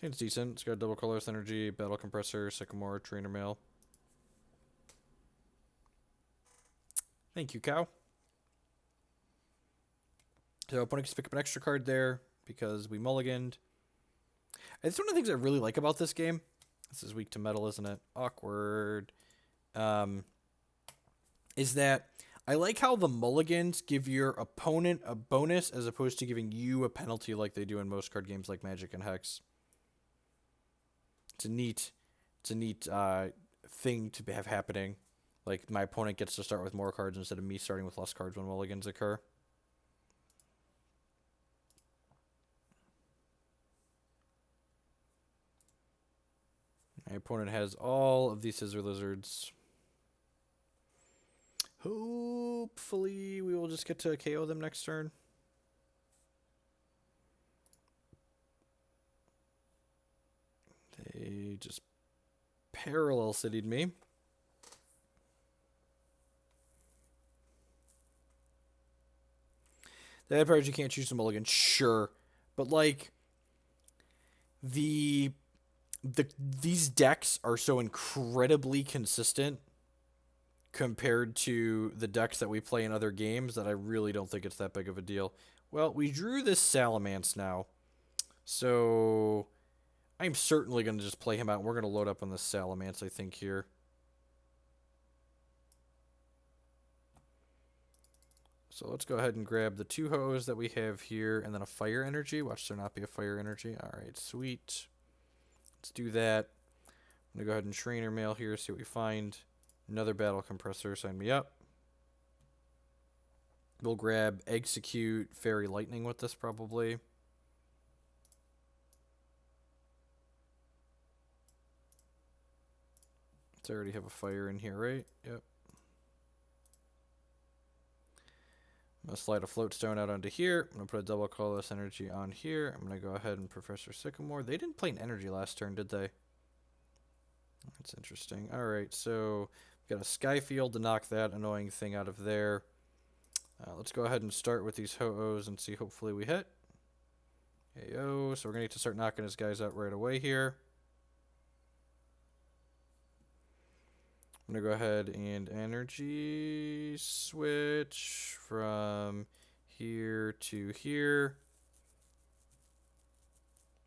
Seems decent. It's got double Colorless Energy, Battle Compressor, Sycamore, Trainer Mail. Thank you, Cow. So opponent can pick up an extra card there because we mulliganed. It's one of the things I really like about this game. This is weak to metal, isn't it? Awkward. Is that I like how the mulligans give your opponent a bonus as opposed to giving you a penalty like they do in most card games like Magic and Hex. It's a neat thing to have happening. Like, my opponent gets to start with more cards instead of me starting with less cards when mulligans occur. My opponent has all of these Scissor Lizards. Hopefully, we will just get to KO them next turn. They just parallel city'd me. The bad part is you can't choose a mulligan, sure. But, like, these decks are so incredibly consistent compared to the decks that we play in other games that I really don't think it's that big of a deal. Well, we drew this Salamence now. So I'm certainly going to just play him out. We're going to load up on this Salamence, I think, here. So let's go ahead and grab the 2 Ho-Ohs that we have here, and then a Fire Energy. Watch there not be a Fire Energy. All right, sweet. Let's do that. I'm going to go ahead and Trainer Mail here, see what we find. Another Battle Compressor, sign me up. We'll grab Exeggcute Fairy Lightning with this, probably. I already have a fire in here, right? Yep. I'm going to slide a Float Stone out onto here. I'm going to put a double Colorless Energy on here. I'm going to go ahead and Professor Sycamore. They didn't play an Energy last turn, did they? That's interesting. Alright, so we've got a Sky Field to knock that annoying thing out of there. Let's go ahead and start with these Ho-Ohs and see, hopefully we hit. Ayo, so we're going to need to start knocking his guys out right away here. I'm going to go ahead and Energy Switch from here to here.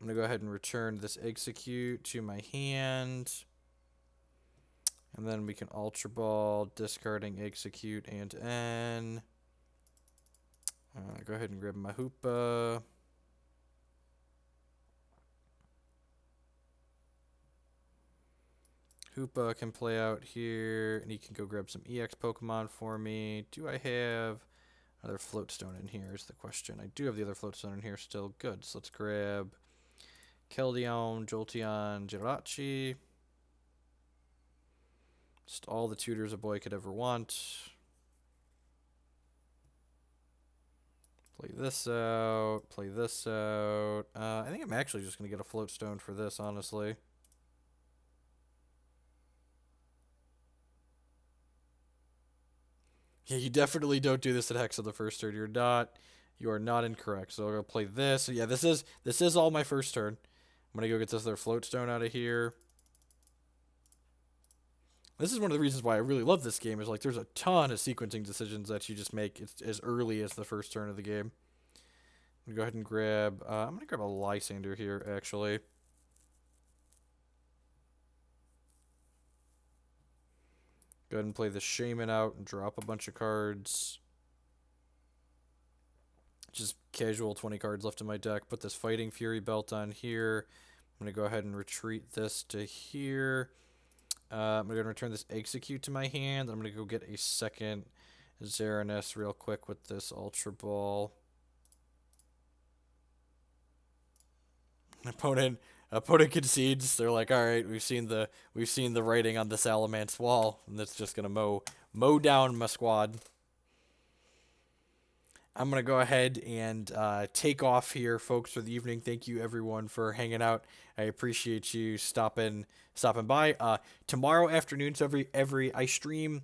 I'm going to go ahead and return this Exeggcute to my hand. And then we can Ultra Ball, discarding Exeggcute and N. Go ahead and grab my Hoopa. Hoopa can play out here, and he can go grab some EX Pokemon for me. Do I have another Float Stone in here is the question. I do have the other Float Stone in here still. Good, so let's grab Keldeo, Jolteon, Jirachi. Just all the tutors a boy could ever want. Play this out, play this out. I think I'm actually just going to get a Float Stone for this, honestly. Yeah, you definitely don't do this at Hex on the first turn. You are not incorrect. So I'm gonna play this. So yeah, this is all my first turn. I'm gonna go get this other Float Stone out of here. This is one of the reasons why I really love this game. Is like there's a ton of sequencing decisions that you just make as early as the first turn of the game. I'm gonna go ahead and grab. I'm gonna grab a Lysandre here actually. Go ahead and play the Shaymin out and drop a bunch of cards. Just casual 20 cards left in my deck. Put this Fighting Fury belt on here. I'm going to go ahead and retreat this to here. I'm going to return this Exeggcute to my hand. I'm going to go get a second Xerneas real quick with this Ultra Ball. Opponent concedes. They're like, all right, we've seen the writing on the Salamence wall, and that's just gonna mow down my squad. I'm gonna go ahead and take off here, folks, for the evening. Thank you everyone for hanging out. I appreciate you stopping by. Tomorrow afternoon, so every I stream.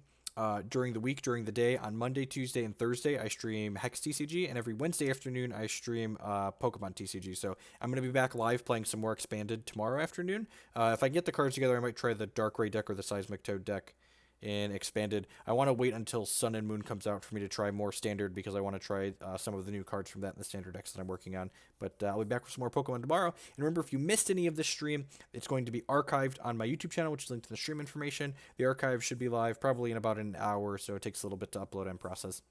During the week, during the day, on Monday, Tuesday, and Thursday, I stream Hex TCG, and every Wednesday afternoon, I stream Pokemon TCG. So I'm going to be back live playing some more Expanded tomorrow afternoon. If I get the cards together, I might try the Darkrai deck or the Seismic Toad deck in Expanded. I want to wait until Sun and Moon comes out for me to try more Standard, because I want to try some of the new cards from that in the Standard decks that I'm working on. But I'll be back with some more Pokemon tomorrow. And remember, if you missed any of this stream, it's going to be archived on my YouTube channel, which is linked to the stream information. The archive should be live probably in about an hour, so it takes a little bit to upload and process.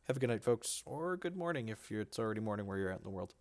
Have a good night, folks, or good morning if it's already morning where you're at in the world.